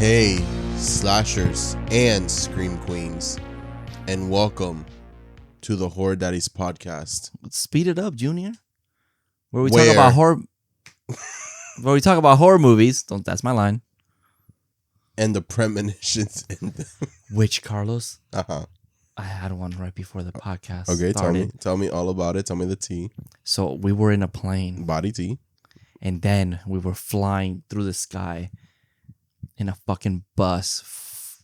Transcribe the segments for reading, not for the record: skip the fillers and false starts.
Hey, slashers and scream queens, and welcome to the Horror Daddies Podcast. Let's speed it up, Junior. Where we talk about horror movies. That's my line. And the premonitions in them. Which, Carlos? Uh-huh. I had one right before the podcast Okay, started. tell me all about it. Tell me the tea. So we were in a plane, Body tea. and then we were flying through the sky in a fucking bus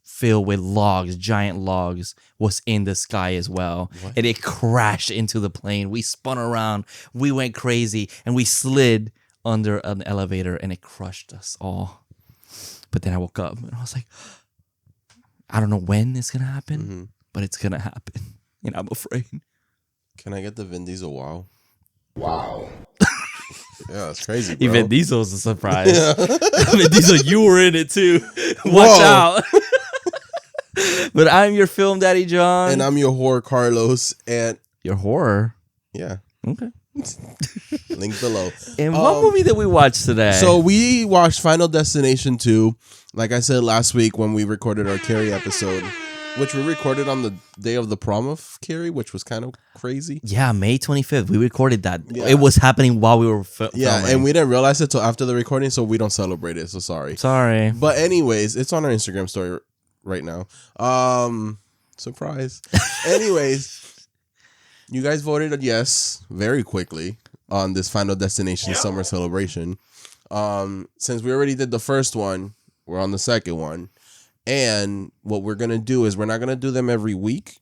filled with logs. Giant logs was in the sky as well. What? And it crashed into the plane. We spun around. We went crazy, and we slid under an elevator, and it crushed us all. But then I woke up, and I was like, I don't know when it's going to happen, but it's going to happen. And I'm afraid. Can I get the Vin Diesel wow? Wow. Yeah, that's crazy, bro. Even Diesel's a surprise. Vin Diesel, you were in it too. Watch out. But I'm your film daddy, John. And I'm your horror, Carlos. And your horror? yeah. Okay. Link below. And what movie did we watch today? So we watched Final Destination 2. Like I said last week when we recorded our Carrie episode, which we recorded on the day of the prom of Carrie, which was kind of crazy. Yeah, May 25th. We recorded that. Yeah. It was happening while we were filming. Yeah, and we didn't realize it till after the recording, so we don't celebrate it. So sorry. Sorry. But anyways, it's on our Instagram story right now. Surprise. Anyways, you guys voted yes very quickly on this Final Destination summer celebration. Since we already did the first one, we're on the second one. And what we're going to do is we're not going to do them every week.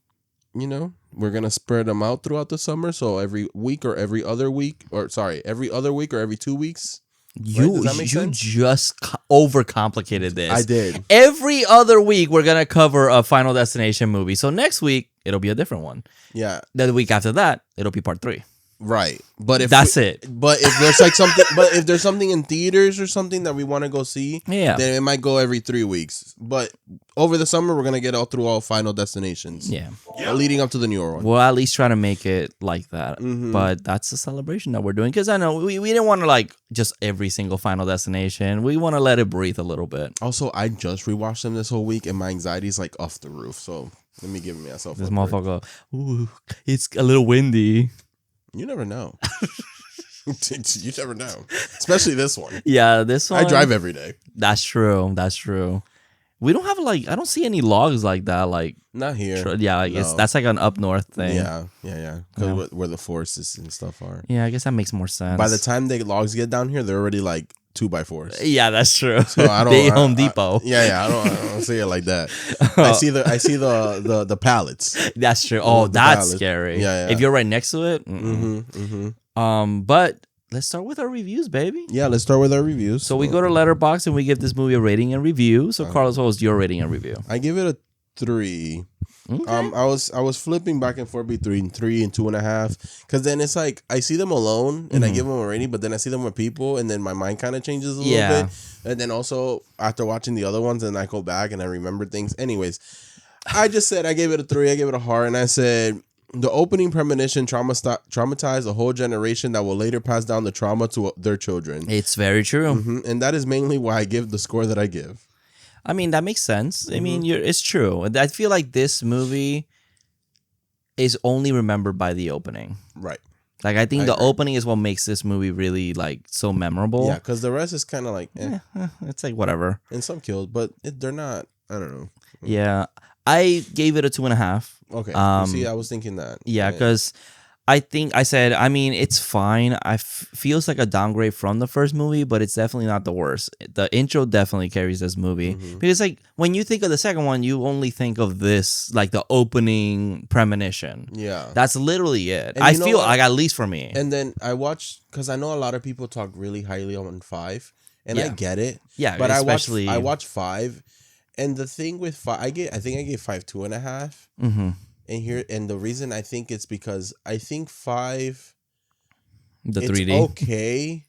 You know, we're going to spread them out throughout the summer. So every week or every other week, every other week or every 2 weeks. You just overcomplicated this. I did. Every other week, we're going to cover a Final Destination movie. So next week, it'll be a different one. Yeah. Then the week after that, it'll be part 3. Right. But if it. But if there's like something, but if there's something in theaters or something that we want to go see, Yeah. then it might go every 3 weeks. But over the summer, we're going to get all through all Final Destinations. Yeah. Leading up to the newer one. We'll at least try to make it like that. Mhm. But that's the celebration that we're doing. Because I know we didn't want to like just every single Final Destination. We want to let it breathe a little bit. Also, I just rewatched them this whole week and my anxiety's like off the roof. So let me give myself This a break. motherfucker, ooh, it's a little windy. You never know. You never know. Especially this one. Yeah, this one. I drive every day. That's true. That's true. We don't have I don't see any logs like that. Like, Not here. yeah, like No. that's like an up north thing. Yeah. Because where the forests and stuff are. Yeah, I guess that makes more sense. By the time the logs get down here, they're already like 2x4s. Yeah, that's true. So I don't. They Home Depot. I don't see it like that. I see the pallets. That's true. Oh, The that's pallet. scary. Yeah. If you're right next to it. But let's start with our reviews, baby. Yeah, let's start with our reviews. So we go to Letterboxd and we give this movie a rating and review. So Carlos, what was your rating and review? I give it a 3. Okay. I was flipping back and forth between 3 and 2.5, because then it's like I see them alone and I give them a rating, but then I see them with people and then my mind kind of changes a little bit. And then also after watching the other ones, and I go back and I remember things. Anyways, I just said I gave it a 3. I gave it a heart, and I said the opening premonition traumatized a whole generation that will later pass down the trauma to their children. It's very true. And that is mainly why I give the score that I give. I mean, that makes sense. I mean, it's true. I feel like this movie is only remembered by the opening. Right. Like, I think the opening is what makes this movie really, like, so memorable. Yeah, because the rest is kind of like, It's like, whatever. and some killed, but they're not, I don't know. Yeah. I gave it a 2.5. Okay. You see, I was thinking that. Yeah, because I think I said, I mean, it's fine. Feels like a downgrade from the first movie, but it's definitely not the worst. The intro definitely carries this movie. Because, like, when you think of the second one, you only think of this, like, the opening premonition. Yeah. That's literally it. And I you know feel what? like, at least for me. And then I watched, because I know a lot of people talk really highly on 5, and I get it. Yeah, but especially I watched 5, and the thing with 5, I think I gave 5 2.5. And the reason I think it's because I think 5, The it's 3D. okay.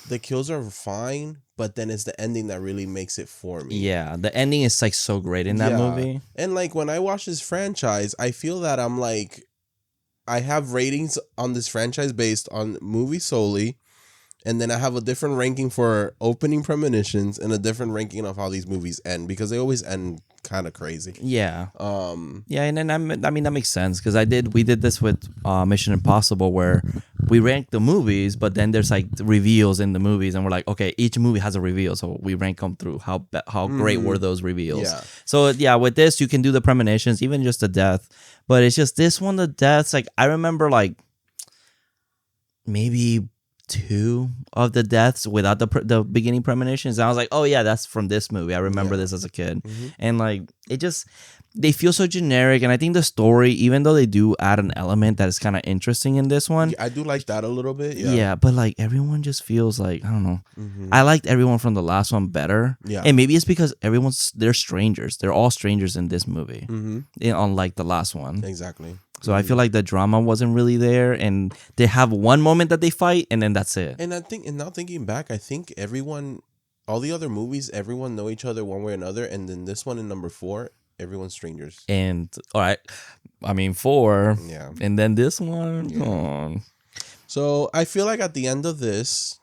The kills are fine, but then it's the ending that really makes it for me. Yeah, the ending is like so great in that movie. And like when I watch this franchise, I feel that I'm like, I have ratings on this franchise based on movie solely, And then I have a different ranking for opening premonitions and a different ranking of how these movies end because they always end kind of crazy. Yeah. Yeah, and then I mean that makes sense because we did this with Mission Impossible where we rank the movies, but then there's like reveals in the movies, and we're like, okay, each movie has a reveal, so we rank them through how great were those reveals. Yeah. So yeah, with this you can do the premonitions, even just the death, but it's just this one, the deaths. Like I remember maybe 2 of the deaths without the beginning premonitions. And I was like, oh yeah, that's from this movie. I remember this as a kid. And they feel so generic. And I think the story, even though they do add an element that is kind of interesting in this one, I do like that a little bit. Yeah, but everyone just feels like, I don't know. I liked everyone from the last one better. Yeah. And maybe it's because they're strangers. They're all strangers in this movie. Unlike the last one. Exactly. So I feel like the drama wasn't really there, and they have one moment that they fight, and then that's it. And now thinking back, I think all the other movies, everyone know each other one way or another, and then this one in number 4, everyone's strangers. And all right, I mean 4, yeah, and then this one. So I feel like at the end of this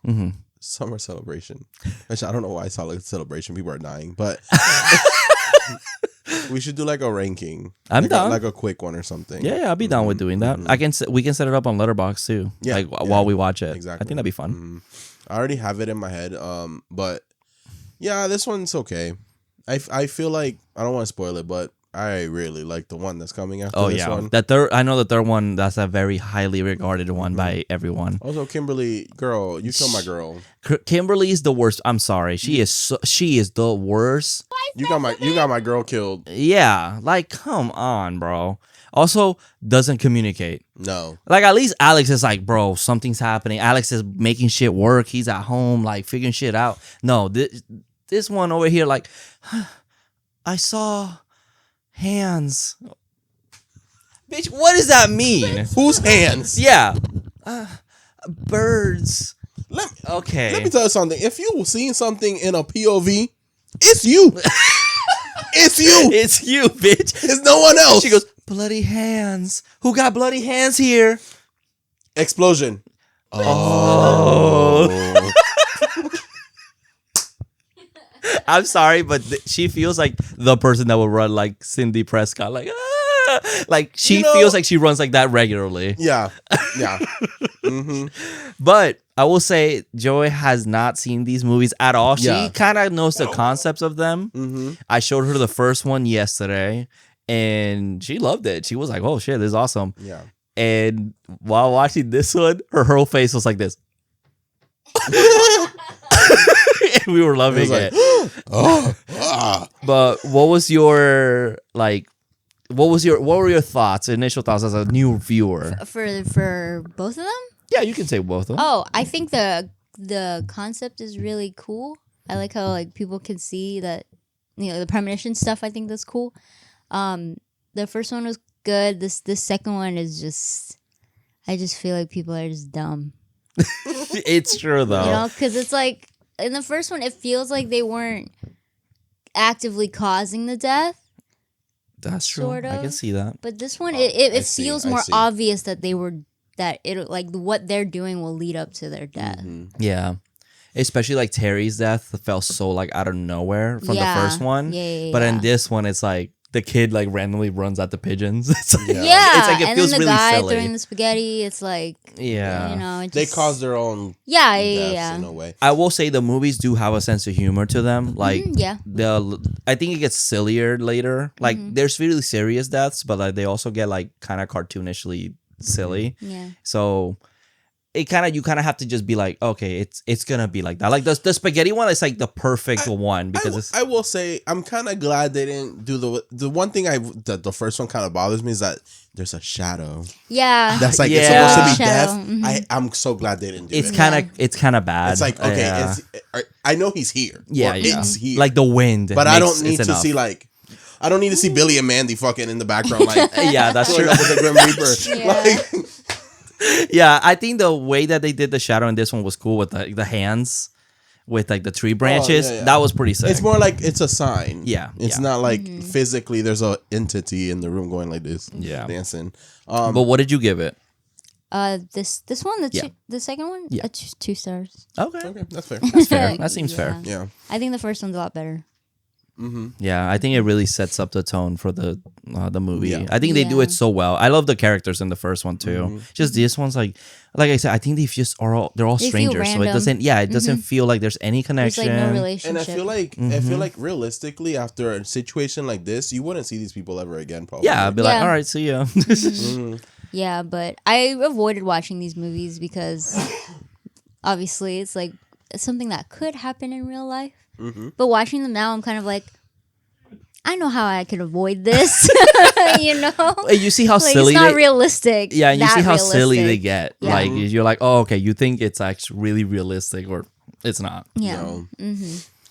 summer celebration, which I don't know why I saw like a celebration, people are dying, but. We should do like a ranking. I'm down. Like a quick one or something. Yeah, I'll be down with doing that. We can set it up on Letterboxd too. Yeah, while we watch it. Exactly. I think that'd be fun. I already have it in my head. But yeah, this one's okay. I feel like I don't want to spoil it, but I really like the one that's coming after this one. I know the third one, that's a very highly regarded one by everyone. Also, Kimberly, girl, you killed my girl. Kimberly is the worst. I'm sorry. She is the worst. You got my girl killed. Yeah, come on, bro. Also, doesn't communicate. No. At least Alex is like, bro, something's happening. Alex is making shit work. He's at home, figuring shit out. No, this one over here, I saw hands. Bitch, what does that mean? Whose hands? Yeah. Birds. Okay. Let me tell you something. If you seen something in a POV, it's you. It's you. It's you, bitch. It's no one else. She goes, bloody hands. Who got bloody hands here? Explosion. Oh. I'm sorry, but she feels like the person that would run like Cindy Prescott. She feels like she runs like that regularly. Yeah. Yeah. But I will say Joy has not seen these movies at all. She kind of knows the concepts of them. I showed her the first one yesterday and she loved it. She was like, oh shit, this is awesome. Yeah. And while watching this one, her whole face was like this. We were loving it. But what were your thoughts, initial thoughts as a new viewer? For both of them? Yeah, you can say both of them. Oh, I think the concept is really cool. I like how people can see that, the premonition stuff. I think that's cool. The first one was good. This second one is just, I just feel like people are just dumb. It's true though. Because it's in the first one, it feels like they weren't actively causing the death. That's true. Sort of. I can see that. But this one, it feels more obvious that what they're doing will lead up to their death. Yeah. Especially Terry's death felt so out of nowhere from the first one. But in this one, it's the kid randomly runs at the pigeons. It's it feels then the really guy silly. throwing the spaghetti, it's they cause their own deaths in a way. I will say the movies do have a sense of humor to them. I think it gets sillier later. There's really serious deaths, but they also get kind of cartoonishly silly. Yeah. So you kind of have to just be okay, it's gonna be like that. The spaghetti one is the perfect one because I will say I'm kind of glad they didn't do the one thing the first one kind of bothers me is that there's a shadow. Yeah, that's it's supposed to be death. I'm so glad they didn't do it. It's kind of bad. It's okay, I know he's here. Yeah, it's here. The wind, but I don't need to see I don't need to see Billy and Mandy fucking in the background yeah, that's true. Up with the Grim Reaper. Yeah, I think the way that they did the shadow in this one was cool with the hands, with the tree branches. That was pretty sick. It's more it's a sign. Yeah, it's not physically there's a entity in the room going like this. Yeah, dancing. But what did you give it? This one, Yeah. the second one, Yeah. 2 stars. Okay, that's fair. That's fair. That seems fair. Yeah. I think the first one's a lot better. Yeah, I think it really sets up the tone for the movie. Yeah. I think they do Yeah. it so well. I love the characters in the first one too. Just this one's like I said, I think they just they're all They feel strangers, so it random. doesn't feel like there's any There's connection. like no relationship. And I feel like realistically, after a situation like this, you wouldn't see these people ever again. Probably. Yeah, I'd be like, Yeah. all right, see ya. Yeah, but I avoided watching these movies because obviously it's like something that could happen in real life. But watching them now, I'm kind of like, I know how I could avoid this. You know, You see how like, silly it's not they, realistic. yeah, and you see that how silly they realistic. get. Yeah. Like you're like, oh, okay, you think it's actually really realistic, or it's not. Yeah,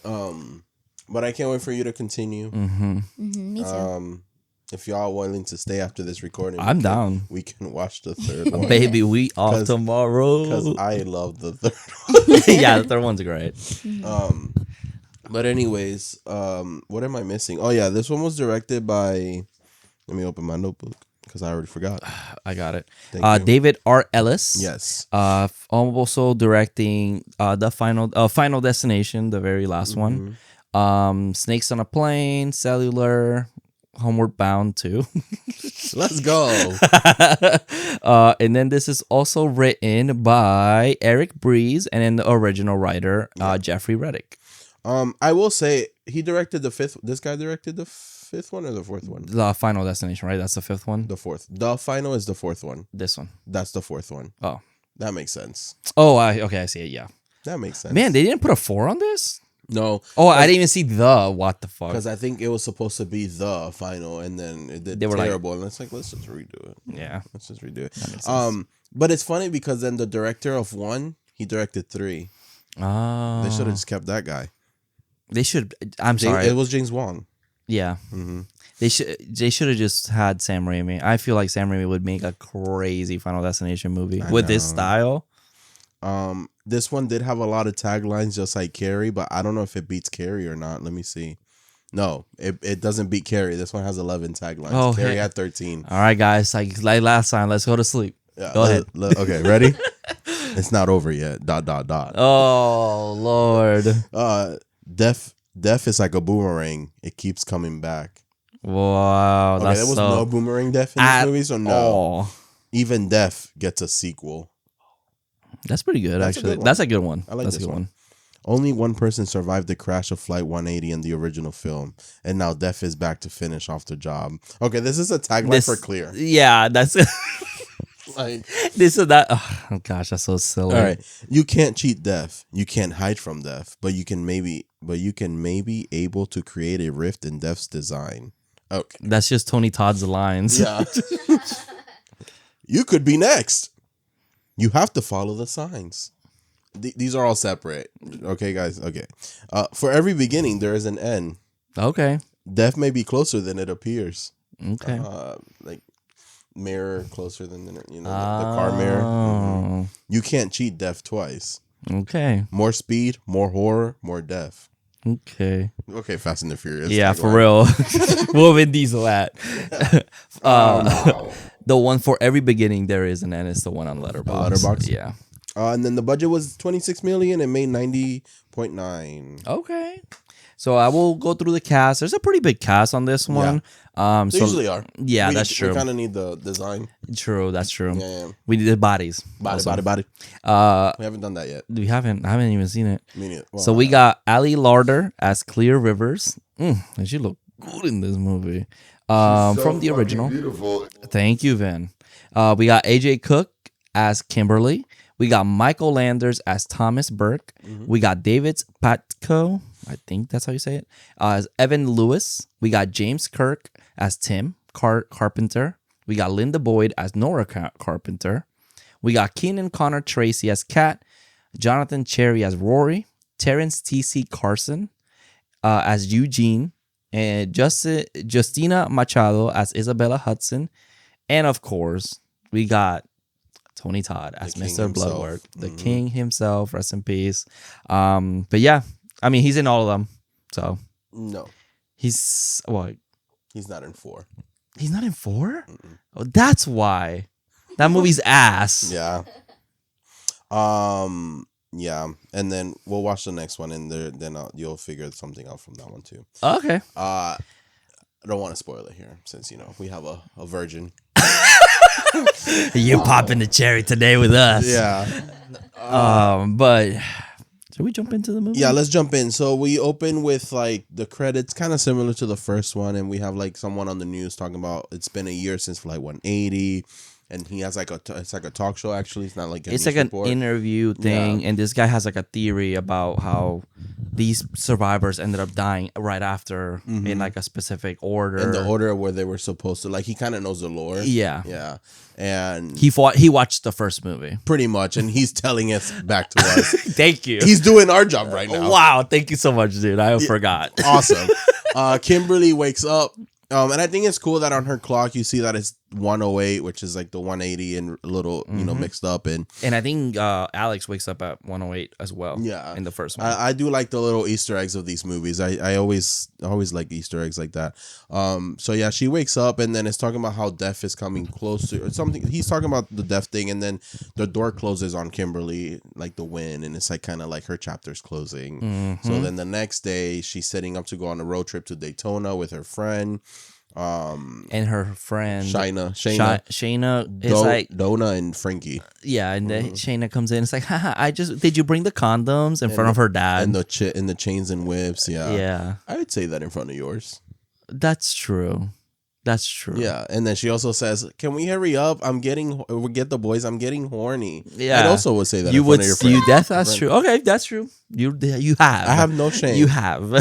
No. But I can't wait for you to continue. me too. If y'all willing to stay after this recording, I'm down. We can watch the third one. Baby, we off tomorrow. Because I love the third one. Yeah, the third one's great. But anyways, what am I missing? Oh yeah, this one was directed by. Let me open my notebook because I already forgot. I got it. Thank you. David R. Ellis. Yes. Also directing the Final Destination, the very last one. Snakes on a Plane, Cellular, Homeward Bound too. Let's go. And then this is also written by Eric Breeze and then the original writer Jeffrey Reddick. I will say he directed the fifth. This guy directed the fifth one or the fourth one? The Final Destination, right? That's the fifth one. The fourth. The final is the fourth one. This one. That's the fourth one. Oh. That makes sense. Oh, I see it. Yeah. That makes sense. Man, they didn't put a 4 on this. No. Oh, I didn't even see the what the fuck. Because I think it was supposed to be the final, and then it did They were terrible, and it's like, let's just redo it. Yeah. Let's just redo it. That makes sense. But it's funny because then the director of 1, he directed 3. Oh. They should have just kept that guy. They should. I'm sorry. It was James Wong. Yeah. They should have just had Sam Raimi. I feel like Sam Raimi would make a crazy Final Destination movie with this style. This one did have a lot of taglines just like Carrie, but I don't know if it beats Carrie or not. Let me see. No, it doesn't beat Carrie. This one has 11 taglines. Oh, Carrie hey. had 13. All right, guys. Like last time, let's go to sleep. Yeah, Go ahead. Okay, ready? It's not over yet. ... Oh Lord. Death is like a boomerang. It keeps coming back. Wow. Okay, That's there was so no boomerang death in this movie, so no. all. Even Death gets a sequel. That's pretty good, That's a actually. good one. That's a good one. I like That's this a good one. Only one person survived the crash of Flight 180 in the original film, and now Death is back to finish off the job. Okay, this is a tagline for Clear. Yeah, that's Like, this is that. Oh gosh, that's so silly. all right, you can't cheat death. You can't hide from death, but you can maybe able to create a rift in death's design. Okay, That's just Tony Todd's lines. yeah. You could be next. You have to follow the signs. These are all separate. Okay, guys. Okay. For every beginning, there is an end. Okay. Death may be closer than it appears. Okay. Like mirror closer than the car mirror. Oh. You can't cheat death twice. Okay. More speed, more horror, more death. Okay. Okay, Fast and the Furious. Yeah, tagline. for real. What Vin Diesel at? The one for every beginning there is an end is the one on Letterboxd. Letterboxd? Yeah. And then the budget was $26 million and made 90.9. Okay. So I will go through the cast. There's a pretty big cast on this one. They So usually are. yeah, that's true. We kind of need the design. True, that's true. Yeah. We need the bodies. Body. We haven't done that yet. I haven't even seen it. Me neither. Well, So we got Ali Larder as Clear Rivers. And she looked good in this movie. From the original. Beautiful. Thank you, Vin. We got AJ Cook as Kimberly. We got Michael Landers as Thomas Burke. We got David Patko, I think that's how you say it, as Evan Lewis. We got James Kirk as Tim Carpenter. We got Linda Boyd as Nora Carpenter. We got Keenan Connor Tracy as Kat. Jonathan Cherry as Rory. Terrence T.C. Carson as Eugene. And Justina Machado as Isabella Hudson. And of course, we got Tony Todd as Mr. Bloodwork, the king himself. Rest in peace. But yeah, I mean, he's in all of them. So no, he's what? he's not in 4. He's not in 4? Oh, that's why. That movie's ass. Yeah. Yeah, and then we'll watch the next one, and then you'll figure something out from that one too. Okay. I don't want to spoil it here, since we have a virgin. You popping the cherry today with us. Yeah. But should we jump into the movie? Yeah, let's jump in. So we open with like the credits, kind of similar to the first one, and we have like someone on the news talking about it's been a year since Flight 180. And he has it's like a talk show. Actually, it's not like it's like an interview thing, and this guy has like a theory about how these survivors ended up dying right after in like a specific order. In the order where they were supposed to. Like he kind of knows the lore. Yeah. And he watched the first movie pretty much, and he's telling us back to us. Thank you. He's doing our job right now. Wow, thank you so much, dude. I forgot. Awesome. Kimberly wakes up. And I think it's cool that on her clock you see that it's 108, which is like the 180 and a little, mixed up. And I think Alex wakes up at 108 as well. Yeah, in the first one. I do like the little Easter eggs of these movies. I always like Easter eggs like that. So yeah, she wakes up and then it's talking about how death is coming closer or something. He's talking about the death thing, and then the door closes on Kimberly, like the wind, and it's like kind of like her chapter's closing. So then the next day she's setting up to go on a road trip to Daytona with her friend. And her friend Shayna is like Donna and Frankie. Yeah, and then Shayna comes in. It's like, haha, did you bring the condoms in front of her dad? And the chains and whips. Yeah. I would say that in front of yours. That's true. Yeah, and then she also says, "Can we hurry up? We'll get the boys. I'm getting horny." Yeah, I'd also would say that you in front of your friend. That's true. Okay, that's true. You have. I have no shame. You have.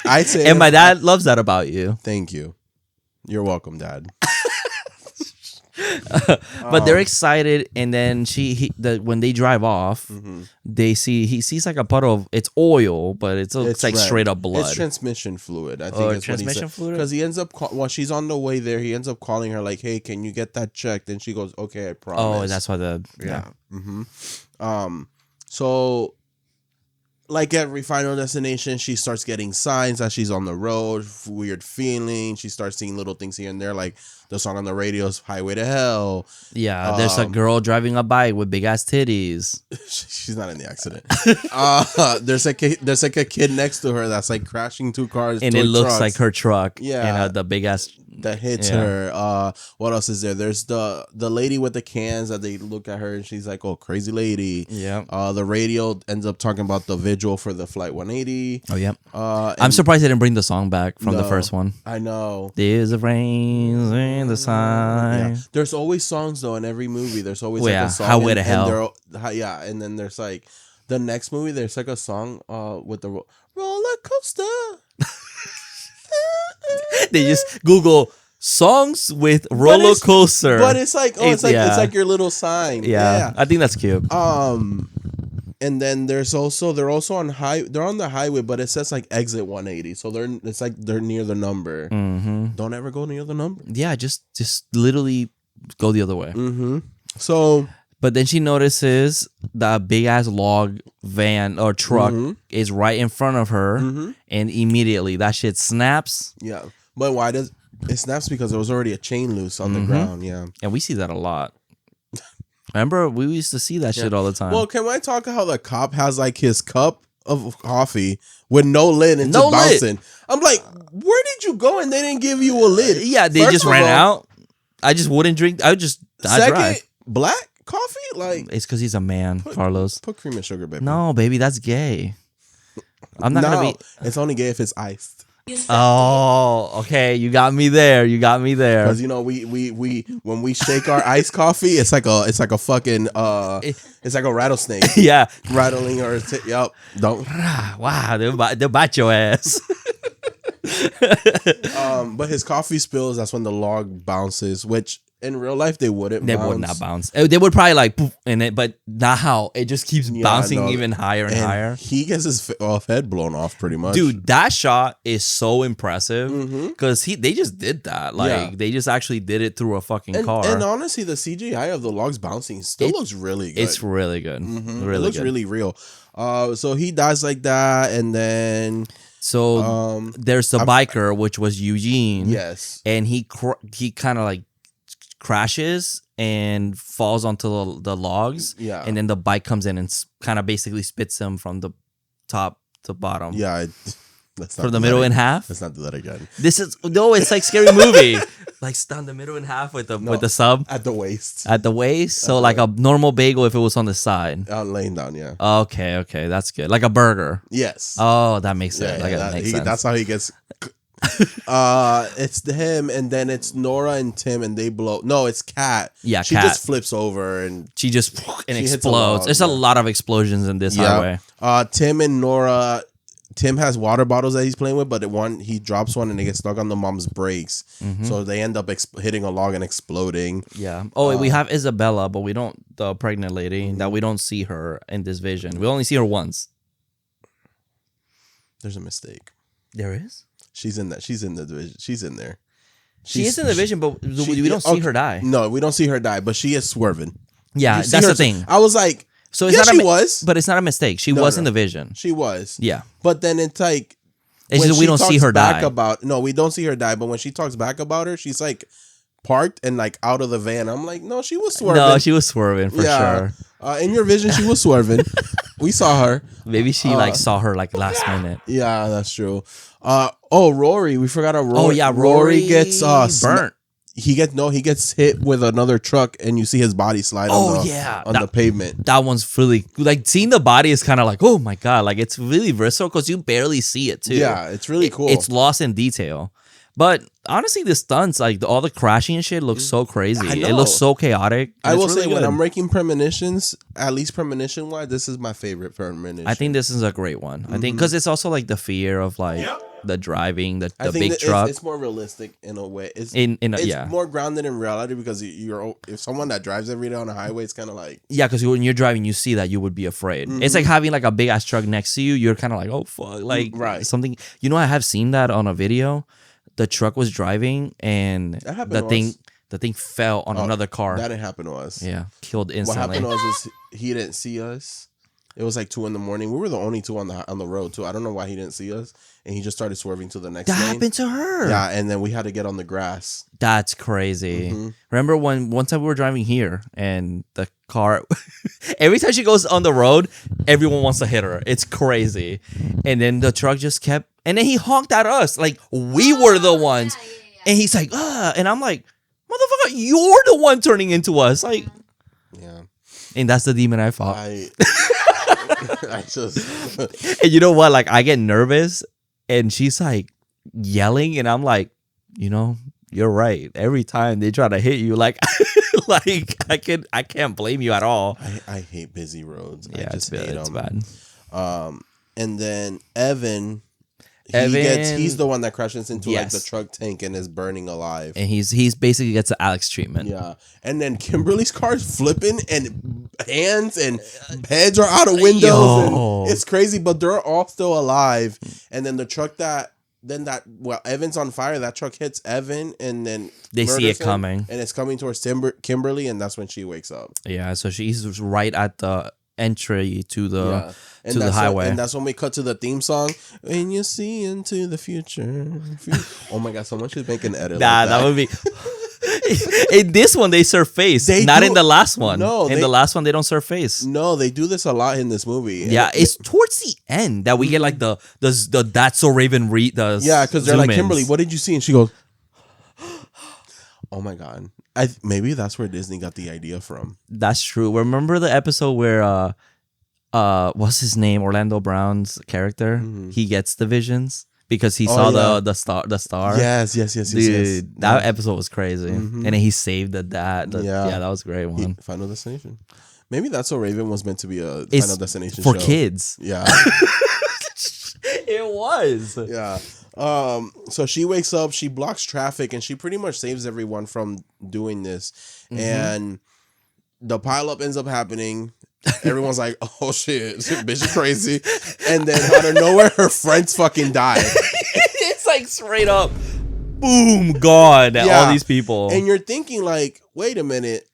I'd say, and my dad loves that about you. Thank you. You're welcome, Dad. But they're excited, and then when they drive off, he sees like a puddle of it's oil, but it's like red. Straight up blood. It's transmission fluid. I think it's transmission fluid. Because he ends up while she's on the way there, he ends up calling her like, "Hey, can you get that checked?" And she goes, "Okay, I promise." Oh, that's why So, like every Final Destination, she starts getting signs that she's on the road, weird feeling. She starts seeing little things here and there, like the song on the radio is Highway to Hell. Yeah, there's a girl driving a bike with big ass titties. She's not in the accident. There's like a kid next to her that's like crashing two cars. And it looks like her truck. Yeah. And the big ass that hits her. What else is there? There's the lady with the cans that they look at her and she's like, "Oh, crazy lady." Yeah. The radio ends up talking about the vigil for the Flight 180. Oh, yeah. I'm surprised they didn't bring the song back from the first one. I know. There's a rain in the sign. Yeah. There's always songs though in every movie. There's always like a song. Highway to Hell. And then there's like the next movie. There's like a song with the roller coaster. They just Google songs with roller coaster, but it's like it's like your little sign. Yeah, I think that's cute. And then they're also on the highway, but it says like exit 180, so they're near the number. Don't ever go near the number. Yeah, just literally go the other way. So. But then she notices the big ass log van or truck is right in front of her, and immediately that shit snaps. Yeah, but why does it snaps? Because there was already a chain loose on the ground. Yeah, and we see that a lot. Remember, we used to see that shit all the time. Well, can I talk how the cop has like his cup of coffee with no lid and just bouncing? I'm like, where did you go? And they didn't give you a lid. Yeah, they just ran out. I just wouldn't drink. I drive. Black coffee, like it's because he's a man, Carlos. Put cream and sugar, baby. No, baby, that's gay. I'm not gonna be. It's only gay if it's iced. Oh, okay. You got me there. Because we when we shake our iced coffee, it's like a fucking it's like a rattlesnake. Yeah, rattling or yup. Don't. Wow, they'll bite your ass. But his coffee spills. That's when the log bounces, which. In real life, they wouldn't. They would not bounce. They would probably like poof in it, but not how. It just keeps bouncing even higher and higher. He gets his head blown off pretty much. Dude, that shot is so impressive because they just did that. Like they just actually did it through a fucking car. And honestly, the CGI of the logs bouncing still looks really good. It's really good. Really it looks good. really real. So he dies like that, and then. So there's the biker, which was Eugene. Yes, and he kind of like crashes and falls onto the logs. Yeah. And then the bike comes in and kind of basically spits him from the top to bottom. Yeah. Let's not from the do middle that in half. Let's not do that again. It's like Scary Movie. Like down the middle in half with the sub. At the waist. At the waist. So like a normal bagel if it was on the side. Laying down, yeah. Okay, that's good. Like a burger. Yes. Oh, that makes sense. Sense. That's how he gets. It's him, and then it's Nora and Tim, and they blow. No, it's Kat. Yeah, she Kat. just flips over and she just and she explodes. There's a lot of explosions in this highway. Tim and Nora. Tim has water bottles that he's playing with, but he drops one and it gets stuck on the mom's brakes. Mm-hmm. So they end up hitting a log and exploding. Yeah. Oh, we have Isabella, but we don't, the pregnant lady, that we don't see her in this vision. We only see her once. There's a mistake. There is? She's in that. She's in the division. She's in there. She is in the vision, but we don't see her die. No, we don't see her die, but she is swerving. Yeah, that's the thing. I was like, so it's she was. But it's not a mistake. She was in the vision. She was. Yeah. But then it's like, it's just we don't see her die. We don't see her die, but when she talks back about her, she's like parked and like out of the van. I'm like, no, she was swerving. No, she was swerving for sure. In your vision, she was swerving. We saw her. Maybe she saw her like last minute. Yeah, that's true. Rory. We forgot Rory. Oh yeah, Rory gets burnt. He gets hit with another truck and you see his body slide on the pavement. That one's really like seeing the body is kind of like, oh my god, like it's really visceral because you barely see it too. Yeah, it's really cool. It's lost in detail. But honestly, the stunts, like all the crashing and shit, looks so crazy. It looks so chaotic. I will say, when I'm making premonitions, at least premonition wise, this is my favorite premonition. I think this is a great one. I think because it's also like the fear of like the driving, the big truck. It's more realistic in a way. It's it's more grounded in reality because if someone that drives every day on a highway, it's kind of like because when you're driving, you see that you would be afraid. It's like having like a big ass truck next to you. You're kind of like, oh fuck, like something. You know, I have seen that on a video. The truck was driving and the thing fell on another car. That didn't happen to us. Yeah, killed instantly. What happened to us was he didn't see us. It was like 2 a.m. We were the only two on the road too. I don't know why he didn't see us, and he just started swerving to the next lane. That happened to her. Yeah, and then we had to get on the grass. That's crazy. Mm-hmm. Remember one time we were driving here, and the car, every time she goes on the road, everyone wants to hit her. It's crazy, and then the truck just kept, and then he honked at us like we were the ones, and he's like, and I'm like, motherfucker, you're the one turning into us, like, yeah, and that's the demon I fought. I just and you know what? Like I get nervous, and she's like yelling, and I'm like, you're right. Every time they try to hit you, like, like I can't blame you at all. I hate busy roads. Yeah, I just hate it's them. bad. And then Evan. He's the one that crashes into like the truck tank and is burning alive. And he's basically gets the Alex treatment. Yeah. And then Kimberly's car is flipping and hands and heads are out of windows. And it's crazy, but they're all still alive. And then the truck Evan's on fire, that truck hits Evan and then they see it coming. And it's coming towards Kimberly, and that's when she wakes up. Yeah, so she's right at the entry to the highway. And that's when we cut to the theme song. When you see into the future. Oh my god, someone should make an edit. That would be. In this one, they serve face. Not in the last one. No, in the last one, they don't serve face. No, they do this a lot in this movie. Yeah, it's towards the end that we get like the That's So Raven read. Yeah, because they're like, Kimberly, what did you see? And she goes, oh my god. Maybe that's where Disney got the idea from. That's true. Remember the episode where what's his name? Orlando Brown's character. Mm-hmm. He gets the visions because he saw the star. Yes. Dude, that episode was crazy. Mm-hmm. And then he saved the dad. Yeah, that was a great one. Final Destination. Maybe That's So Raven was meant to be a Final Destination for show. Kids. Yeah. It was. Yeah. So she wakes up, she blocks traffic, and she pretty much saves everyone from doing this. Mm-hmm. And the pileup ends up happening. Everyone's like, oh shit, bitch is crazy. And then out of nowhere, her friends fucking die. It's like straight up, boom, gone. All these people. And you're thinking like, wait a minute.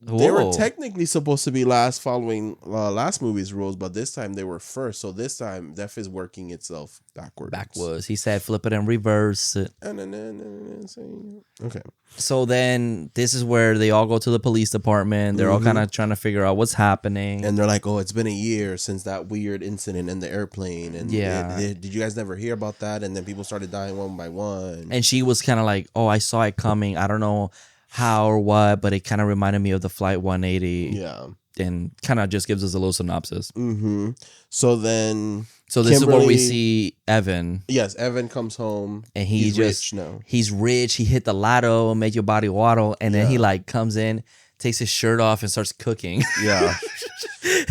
They were Whoa. technically supposed to be last following last movie's rules, but this time they were first. So this time Death is working itself backwards. He said flip it and reverse it. Okay. So then this is where they all go to the police department. They're all kind of trying to figure out what's happening. And they're like, oh, it's been a year since that weird incident in the airplane. And did you guys never hear about that? And then people started dying one by one. And she was kind of like, oh, I saw it coming. I don't know how or what, but it kind of reminded me of the Flight 180. Yeah. And kind of just gives us a little synopsis. Mm-hmm. So then... So this is where we see Evan. Yes, Evan comes home. And he's rich now. He's rich. He hit the lotto, make your body waddle. And then he like comes in, takes his shirt off and starts cooking. Yeah.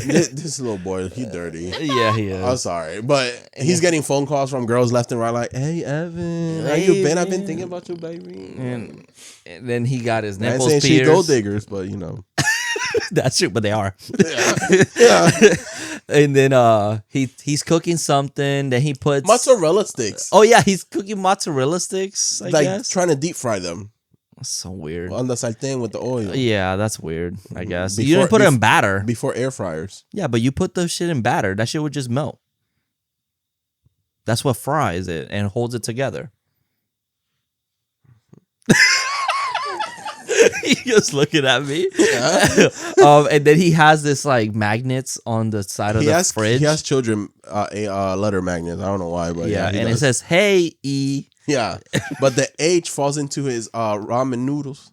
this little boy, he dirty. Yeah, he is. I'm sorry. But he's getting phone calls from girls left and right like, hey, Evan, how you been? I've been thinking about you, baby. And then he got his nipples pierced. She gold diggers, but you know. That's true, but they are. Yeah. And then he's cooking something. Then he puts mozzarella sticks. Oh yeah, he's cooking mozzarella sticks. I guess trying to deep fry them. That's so weird. On the sartén with the oil. Yeah, that's weird. I guess you didn't put it in batter before air fryers. Yeah, but you put the shit in batter. That shit would just melt. That's what fries it and holds it together. He's just looking at me. Yeah. And then he has this like magnets on the side of the fridge. He has children letter magnets. I don't know why, but yeah. And it says, "Hey E." Yeah, but the H falls into his ramen noodles.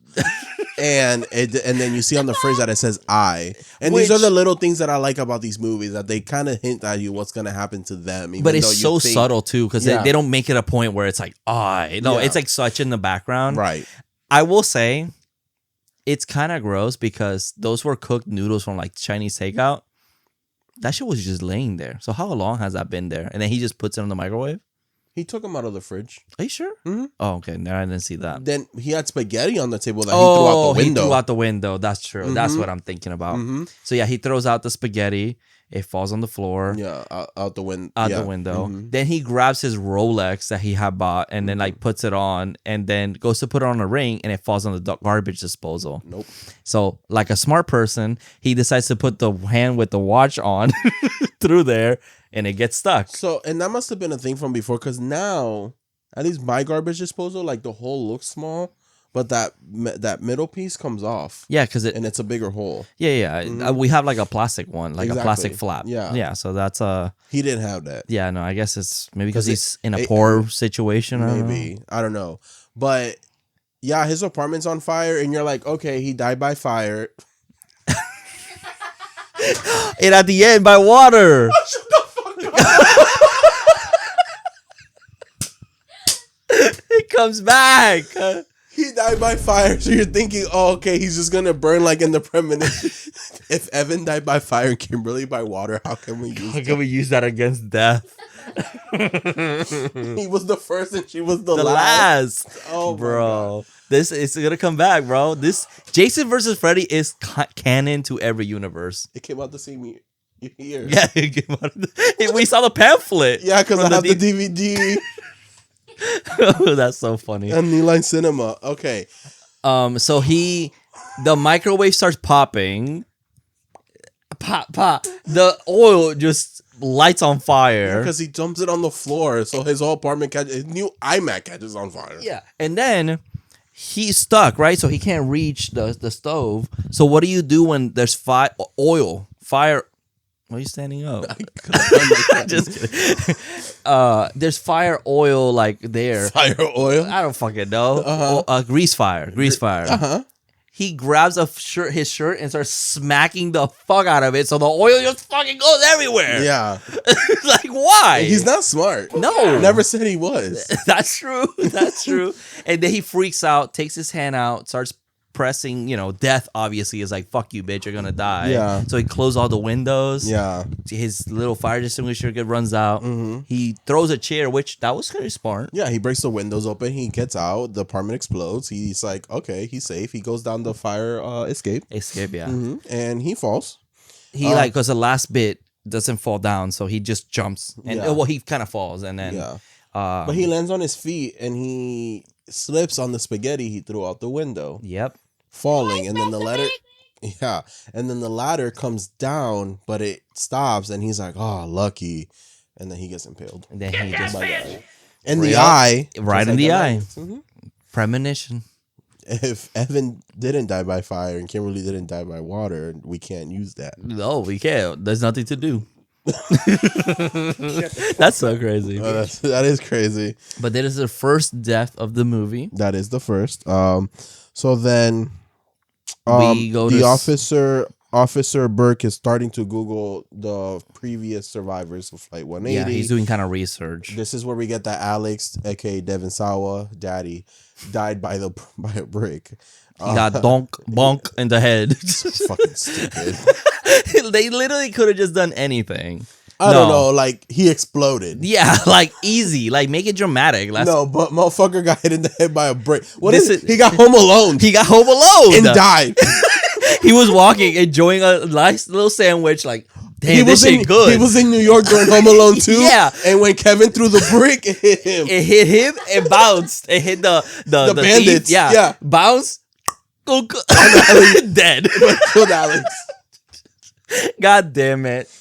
And then you see on the fridge that it says I. And these are the little things that I like about these movies, that they kind of hint at you what's going to happen to them. But it's so subtle too, because they don't make it a point where it's like I. No, it's like such in the background. Right. I will say it's kind of gross because those were cooked noodles from like Chinese takeout. That shit was just laying there. So how long has that been there? And then he just puts it in the microwave? He took them out of the fridge. Are you sure? Mm-hmm. Oh, okay. No, I didn't see that. Then he had spaghetti on the table that he threw out the window. He threw out the window. That's true. Mm-hmm. That's what I'm thinking about. Mm-hmm. So yeah, he throws out the spaghetti. It falls on the floor. Yeah, out the window. Out the window. Mm-hmm. Then he grabs his Rolex that he had bought and then like puts it on and then goes to put it on a ring and it falls on the garbage disposal. Nope. So like a smart person, he decides to put the hand with the watch on through there and it gets stuck. So, and that must have been a thing from before because now, at least my garbage disposal, like the hole looks small. But that middle piece comes off. Yeah, because and it's a bigger hole. Yeah. Mm-hmm. We have like a plastic one, like a plastic flap. Yeah. So that's he didn't have that. Yeah, no, I guess it's maybe because he's in a poor situation. Maybe I don't know, but yeah, his apartment's on fire, and you're like, okay, he died by fire. And at the end, by water. Shut the fuck up. It comes back. He died by fire, so you're thinking, oh, okay, he's just gonna burn like in the premonition. If Evan died by fire and Kimberly by water, how can we use? How can we use that against death? He was the first, and she was the last. Oh, bro, this is gonna come back, bro. This Jason versus Freddy is canon to every universe. It came out the same year. Yeah, it came out. We saw the pamphlet. Yeah, because I have the DVD. Oh, that's so funny. And New Line Cinema. Okay. So the microwave starts popping. Pop. The oil just lights on fire. Because he dumps it on the floor. So his whole apartment his new iMac catches on fire. Yeah. And then he's stuck, right? So he can't reach the stove. So what do you do when there's fire? Why are you standing up? Just kidding. There's fire oil like there. Fire oil? I don't fucking know. Uh-huh. Grease fire. Uh-huh. He grabs his shirt and starts smacking the fuck out of it, so the oil just fucking goes everywhere. Yeah. Like, why? He's not smart. No. Never said he was. That's true. And then he freaks out, takes his hand out, starts pressing, death obviously is like, fuck you, bitch, you're gonna die. Yeah. So he closed all the windows. Yeah. His little fire extinguisher runs out. Mm-hmm. He throws a chair, which that was kind of smart. Yeah, he breaks the windows open. He gets out. The apartment explodes. He's like, okay, he's safe. He goes down the fire escape. Yeah. Mm-hmm. And he falls. Because the last bit doesn't fall down, so he just jumps. And he kind of falls. And then... Yeah. But he lands on his feet, and he slips on the spaghetti he threw out the window. Yep. Falling, and then the letter... Yeah. And then the ladder comes down, but it stops, and he's like, oh, lucky. And then he gets impaled. And then he just in the eye. Right in like the eye. Mm-hmm. Premonition. If Evan didn't die by fire and Kimberly didn't die by water, we can't use that. No, we can't. There's nothing to do. That's so crazy. That is crazy. But that is the first death of the movie. That is the first. So then We go the to Officer Burke is starting to Google the previous survivors of Flight 180. Yeah, he's doing kind of research. This is where we get that Alex, aka Devin Sawa, daddy, died by a brick. He got bonk in the head. So fucking stupid. They literally could have just done anything. I don't know, like he exploded. Yeah, like easy, like make it dramatic. No, but motherfucker got hit in the head by a brick. He got home alone. He got home alone and died. He was walking, enjoying a nice little sandwich. Like, damn, this shit good. He was in New York during Home Alone 2. Yeah. And when Kevin threw the brick, it hit him. It hit him and bounced. It hit the bandits. Thief. Yeah. Bounced. Dead. Killed Alex. God damn it.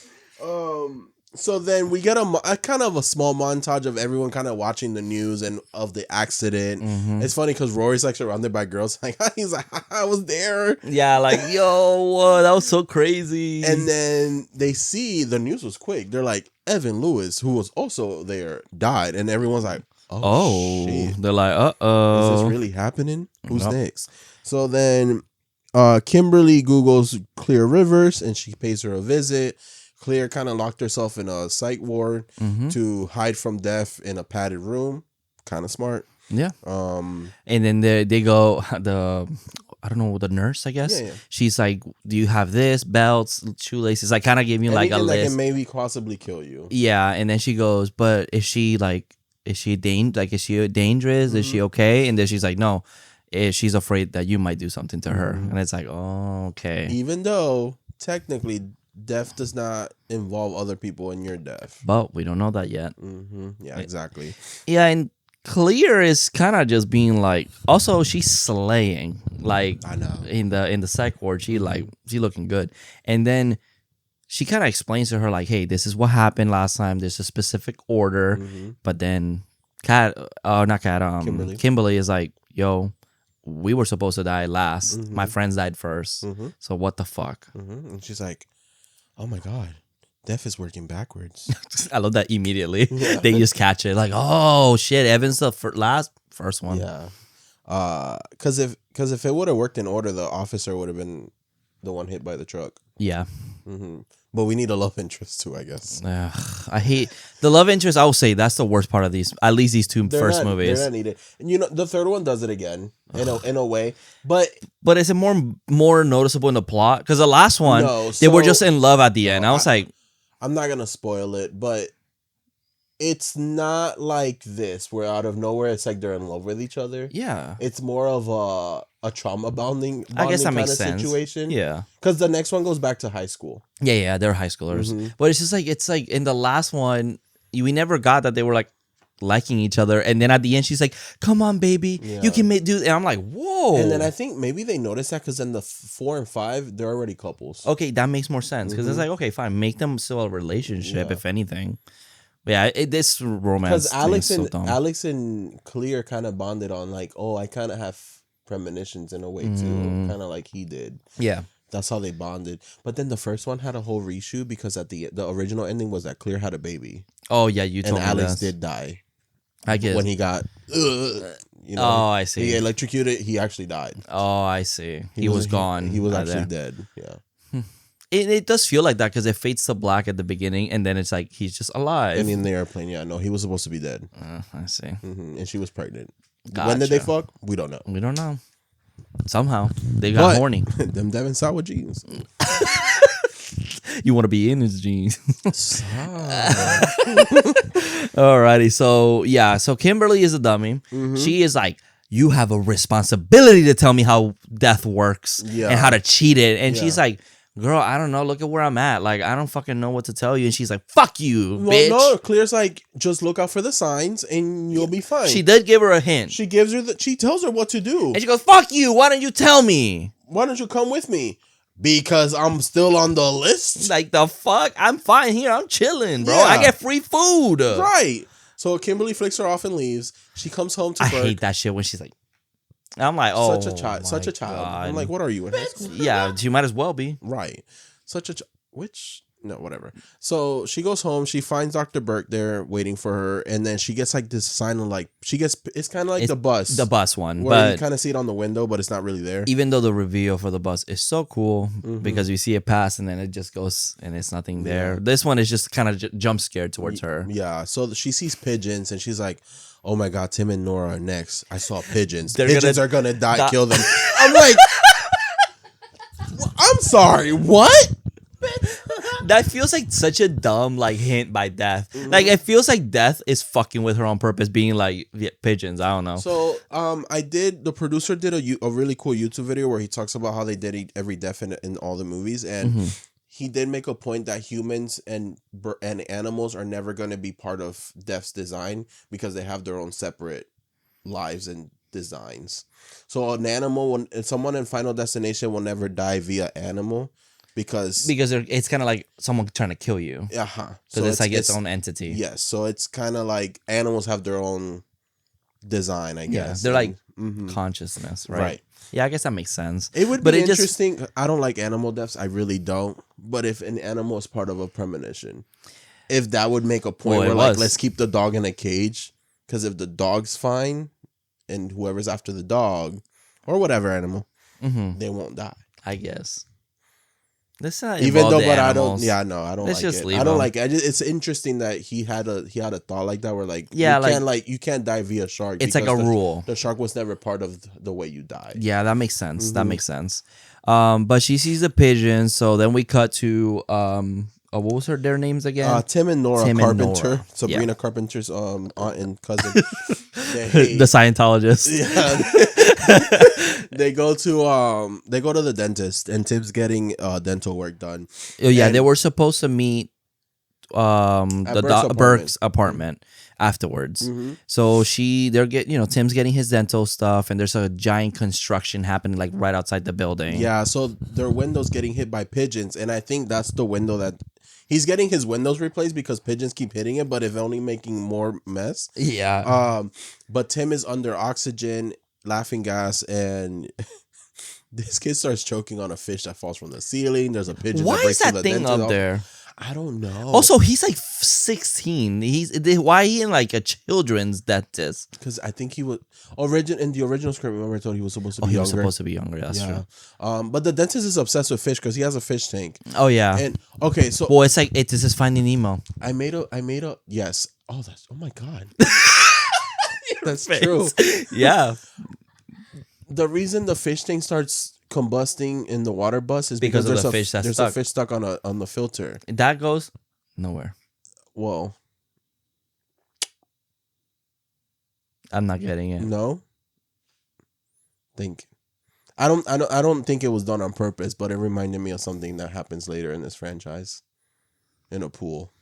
So then we get a kind of a small montage of everyone kind of watching the news and of the accident. Mm-hmm. It's funny because Rory's like surrounded by girls. Like he's like, I was there. Yeah, like, yo, that was so crazy. And then they see the news was quick. They're like, Evan Lewis, who was also there, died. And everyone's like, oh shit. They're like, Is this really happening? Who's next? So then Kimberly Googles Clear Rivers and she pays her a visit. Clear kind of locked herself in a psych ward to hide from death in a padded room. Kind of smart. Yeah. And then they go, I don't know, the nurse, I guess. Yeah. She's like, do you have this? Belts, shoelaces. I kind of gave you like a list. That can maybe possibly kill you. Yeah. And then she goes, but is she dangerous? Is she okay? And then she's like, no. She's afraid that you might do something to her. And it's like, oh, okay. Even though technically death does not involve other people in your death. But we don't know that yet. Yeah, exactly. Yeah, and Clear is kind of just being like, also she's slaying. Like, I know. In the psych ward, she looking good. And then she kind of explains to her like, hey, this is what happened last time. There's a specific order. But then Kimberly is like, yo, we were supposed to die last. My friends died first. So what the fuck? And she's like, oh my God, death is working backwards. I love that immediately. Yeah. They just catch it. Like, oh shit, Evan's the first one. Yeah. Because if it would have worked in order, the officer would have been the one hit by the truck. Yeah. But we need a love interest too, I guess. I hate the love interest. I will say that's the worst part of these. At least these first movies. They're not needed. And the third one does it again in a way, but is it more noticeable in the plot? Because the last one, they were just in love at the end. I was like, I'm not gonna spoil it, but it's not like this where out of nowhere it's like they're in love with each other. Yeah, it's more of a trauma bonding I guess that kind makes of sense. situation. Yeah, because the next one goes back to high school. Yeah, they're high schoolers. But it's just like in the last one, we never got that they were like liking each other, and then at the end she's like, come on baby, you can do, and I'm like, whoa. And then I think maybe they noticed that because in the 4 and 5 they're already couples. Okay, that makes more sense because it's like, okay, fine, make them still a relationship if anything. But yeah, this romance because Alex and Clear kind of bonded on like, oh, I kind of have premonitions in a way too, kind of like he did. Yeah, that's how they bonded. But then the first one had a whole reshoot because at the original ending was that Clear had a baby. Oh yeah, you told me and Alex that. did die. I guess when he got, oh, I see. He electrocuted. He actually died. Oh, I see. He was gone. He was actually dead. Yeah. It does feel like that because it fades to black at the beginning, and then it's like he's just alive. And in the airplane, no, he was supposed to be dead. I see. And she was pregnant. Gotcha. When did they fuck? We don't know. We don't know. Somehow they got horny. Them Devin Sawa jeans. You want to be in his jeans. Alrighty, so Kimberly is a dummy. She is like, you have a responsibility to tell me how death works and how to cheat it. And she's like, girl, I don't know. Look at where I'm at. Like, I don't fucking know what to tell you. And she's like, fuck you, bitch. No, Clear's like, just look out for the signs and you'll be fine. She did give her a hint. She gives her she tells her what to do. And she goes, fuck you. Why don't you tell me? Why don't you come with me? because I'm still on the list. Like, the fuck? I'm fine here. I'm chilling, bro. Yeah. I get free food. Right. So Kimberly flicks her off and leaves. She comes home to I Burke. hate that shit when she's like, I'm like, oh, Such a child. God. I'm like, what are you in high school? Yeah, you might as well be. Right. Such a no, whatever. So she goes home. She finds Dr. Burke there waiting for her, and then she gets like this sign of like it's kind of like the bus one, where but you kind of see it on the window, but it's not really there. even though the reveal for the bus is so cool because you see it pass and then it just goes and it's nothing there. Yeah. This one is just kind of jump scared towards her. Yeah. So she sees pigeons, and she's like, "Oh my God, Tim and Nora are next. I saw pigeons. They're Pigeons gonna are gonna die. Kill them." I'm like, I'm sorry. What? That feels like such a dumb like hint by Death. Like it feels like Death is fucking with her on purpose, being like pigeons. I don't know. So the producer did a really cool YouTube video where he talks about how they did every death in all the movies, and he did make a point that humans and animals are never going to be part of Death's design because they have their own separate lives and designs. So someone in Final Destination will never die via animal. Because it's kind of like someone trying to kill you. So it's like its own entity. Yes. So it's kind of like animals have their own design, I guess. They're like consciousness, right? Yeah, I guess that makes sense. It would be interesting. I don't like animal deaths. I really don't. But if an animal is part of a premonition, if that would make a point where like, let's keep the dog in a cage. Because if the dog's fine and whoever's after the dog or whatever animal, they won't die. I guess. Let's not even though, but animals. I don't. I don't Let's like just it. leave I don't them. like it. It's interesting that he had a thought like that where like you can't die via shark. It's like a rule. The shark was never part of the way you die. Yeah, that makes sense. That makes sense. But she sees the pigeons, so then we cut to what was their names again? Tim and Nora Carpenter, Nora. Sabrina Carpenter's aunt and cousin. The Scientologist. Yeah. They go to the dentist, and Tim's getting dental work done. Oh yeah, they were supposed to meet Burke's apartment afterwards. So Tim's getting his dental stuff, and there's a giant construction happening like right outside the building. Yeah, so their window's getting hit by pigeons, and I think that's the window that he's getting his windows replaced because pigeons keep hitting it, but if only making more mess. Yeah. But Tim is under oxygen, laughing gas, and this kid starts choking on a fish that falls from the ceiling. There's a pigeon. Why that breaks is that thing up there? I don't know. Also, he's like 16. Why he in like a children's dentist? Because I think he was in the original script. Remember, I told he was supposed to be younger. He was supposed to be younger. That's true. But the dentist is obsessed with fish because he has a fish tank. Oh yeah. And okay, so it's like this is Finding Nemo. I made a yes. Oh my God. That's true. Yeah. The reason the fish tank starts combusting in the water bus is because there's of the fish that's stuck. A fish stuck on the filter. That goes nowhere. Whoa. I'm not getting it. No. I don't think it was done on purpose, but it reminded me of something that happens later in this franchise. In a pool.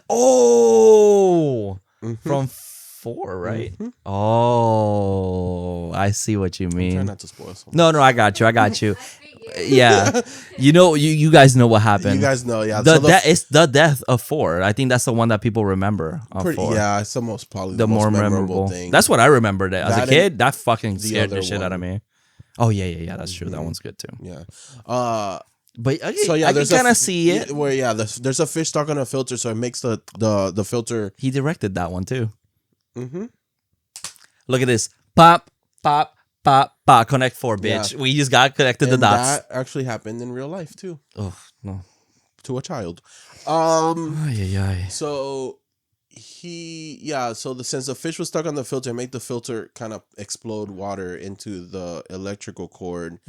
Oh, from 4, right? Oh, I see what you mean. Try not to spoil something. No, I got you. Yeah, you guys know what happened. You guys know, yeah. It's the death of 4. I think that's the one that people remember. Of 4. Yeah, it's almost probably the most more memorable thing. That's what I remembered as a kid. That fucking scared the other shit out of me. Oh yeah. That's true. That one's good too. Yeah. But so yeah, I can kind of see it. Where there's a fish stuck on a filter, so it makes the filter. He directed that one too. Look at this. Pop. Connect 4, bitch. Yeah. We just got connected the dots. That actually happened in real life too. Oh no. To a child. So since the fish was stuck on the filter, it made the filter kind of explode water into the electrical cord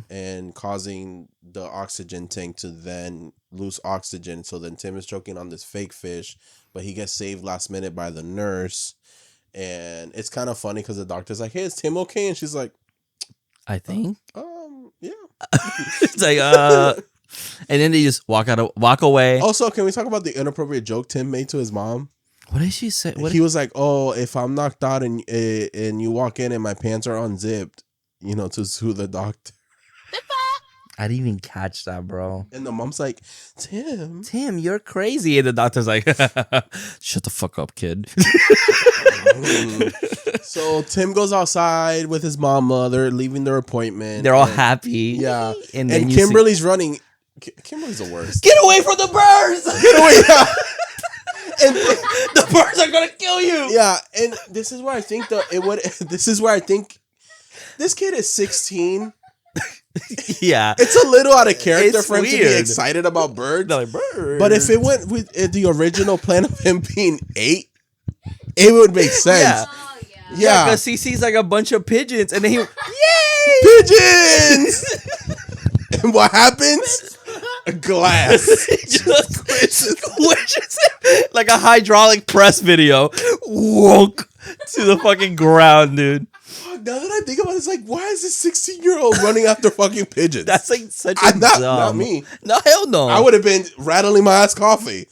and causing the oxygen tank to then lose oxygen. So then Tim is choking on this fake fish, but he gets saved last minute by the nurse. And it's kind of funny because the doctor's like, "Hey, is Tim okay?" And she's like, "I think." Yeah. It's like, and then they just walk away. Also, can we talk about the inappropriate joke Tim made to his mom? What did she say? He was like, "Oh, if I'm knocked out and you walk in and my pants are unzipped, to sue the doctor." I didn't even catch that, bro. And the mom's like, Tim, You're crazy. And the doctor's like, shut the fuck up, kid. So Tim goes outside with his mama. They're leaving their appointment. They're all happy. Yeah. And Kimberly's running. Kimberly's the worst. Get away from the birds! Get away. Yeah. And The birds are gonna kill you. yeah, and this is where I think this is where I think this kid is 16. Yeah. It's a little out of character It's for him to be weird. excited about birds. They're like, birds. But if it went with the original plan of him being 8, it would make sense. Yeah. Oh, yeah. Yeah. because he sees like a bunch of pigeons and then he, yay! Pigeons! And what happens? A glass. He just squishes it like a hydraulic press video. Wonk to the fucking ground, dude. Now that I think about it, it's like, why is this 16-year-old running after fucking pigeons? That's like such a not dumb. me. No, hell no. I would have been rattling my ass coffee.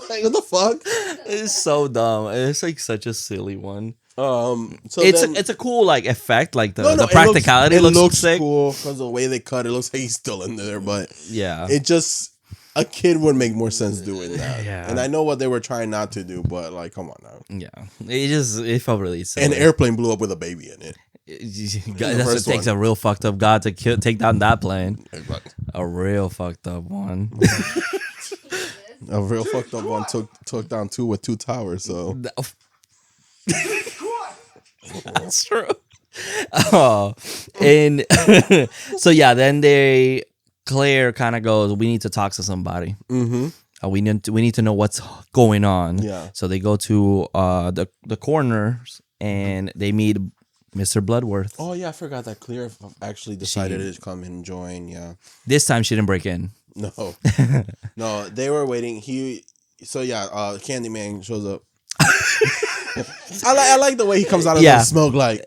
Like, what the fuck? It's so dumb. It's like such a silly one. So It's a cool like effect, like the it practicality looks sick. cool because the way they cut it looks like he's still in there, but Yeah. it just a kid would make more sense doing that. Yeah. And I know what they were trying not to do, but like, come on now. Yeah. It felt really silly. An airplane blew up with a baby in it. That's what takes a real fucked up god to take down that plane. Exactly. A real fucked up one. A real fucked up one took down 2 with 2 towers. So That's true. Oh, and so yeah, then Claire kind of goes, we need to talk to somebody. We need to know what's going on. Yeah. So they go to the corners and they meet Mr. Bloodworth. oh yeah, I forgot that Claire actually decided to come and join. Yeah. This time she didn't break in. No. No, they were waiting. Candyman shows up. I like the way he comes out of the smoke like,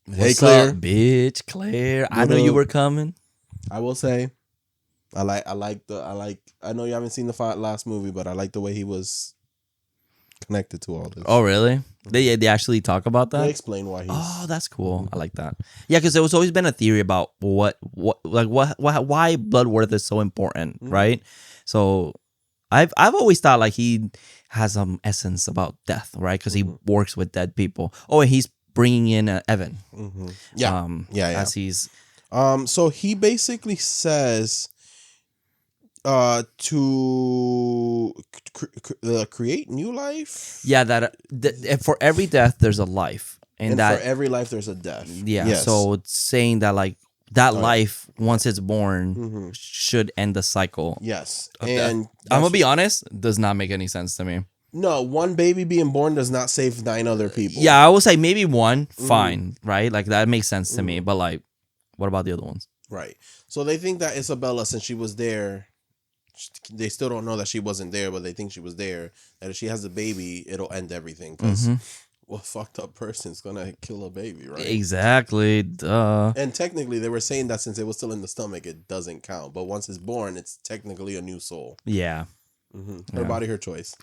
hey, What's Claire. up, bitch, Claire. I know you were coming. I will say, I know you haven't seen the last movie, but I like the way he was connected to all this. Oh, really? They actually talk about that? They explain why he's. Oh, that's cool. I like that. Yeah, because there was always been a theory about why Bloodworth is so important, right? So I've always thought like he has some essence about death, right? Because he works with dead people. Oh, and he's bringing in Evan. Yeah. As he's So he basically says, to create new life. yeah that for every death there's a life, And for every life there's a death. Yeah. Yes. So it's saying that like that life once it's born should end the cycle. Yes. And I'm gonna be honest, does not make any sense to me. No, one baby being born does not save 9 other people. Yeah, I would say maybe one, fine, right? Like that makes sense to me. But like, what about the other ones? Right. So they think that Isabella, since she was there, they still don't know that she wasn't there, but they think she was there. That if she has a baby, it'll end everything. Because what fucked up person's gonna kill a baby, right? Exactly. Duh. And technically, they were saying that since it was still in the stomach, it doesn't count. But once it's born, it's technically a new soul. Yeah. Her body, her choice.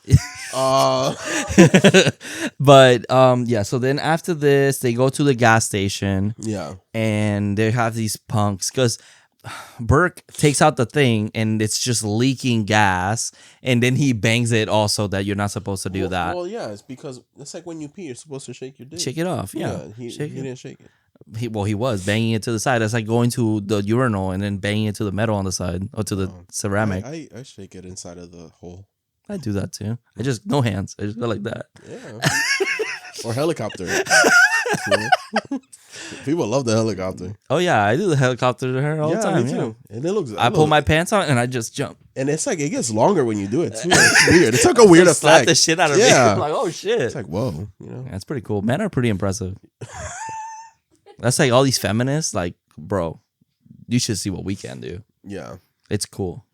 But yeah. So then after this, they go to the gas station. Yeah. And they have these punks because Burke takes out the thing and it's just leaking gas, and then he bangs it also that you're not supposed to do that. Well, yeah, it's because it's like when you pee, you're supposed to shake your dick. Shake it off, yeah. He didn't shake it. He was banging it to the side. That's like going to the urinal and then banging it to the metal on the side or to the ceramic. I shake it inside of the hole. I do that too. I just no hands. I just go like that. Yeah. Or helicopter. People love the helicopter. Oh yeah, I do the helicopter to her all the time. Me too. And it looks. I pull my pants on and I just jump. And it's like it gets longer when you do it too. It's weird. It's like a weird effect. Slap the shit out of me. I'm like, oh shit. It's like whoa. That's pretty cool. Men are pretty impressive. That's like all these feminists. Like, bro, you should see what we can do. Yeah. It's cool.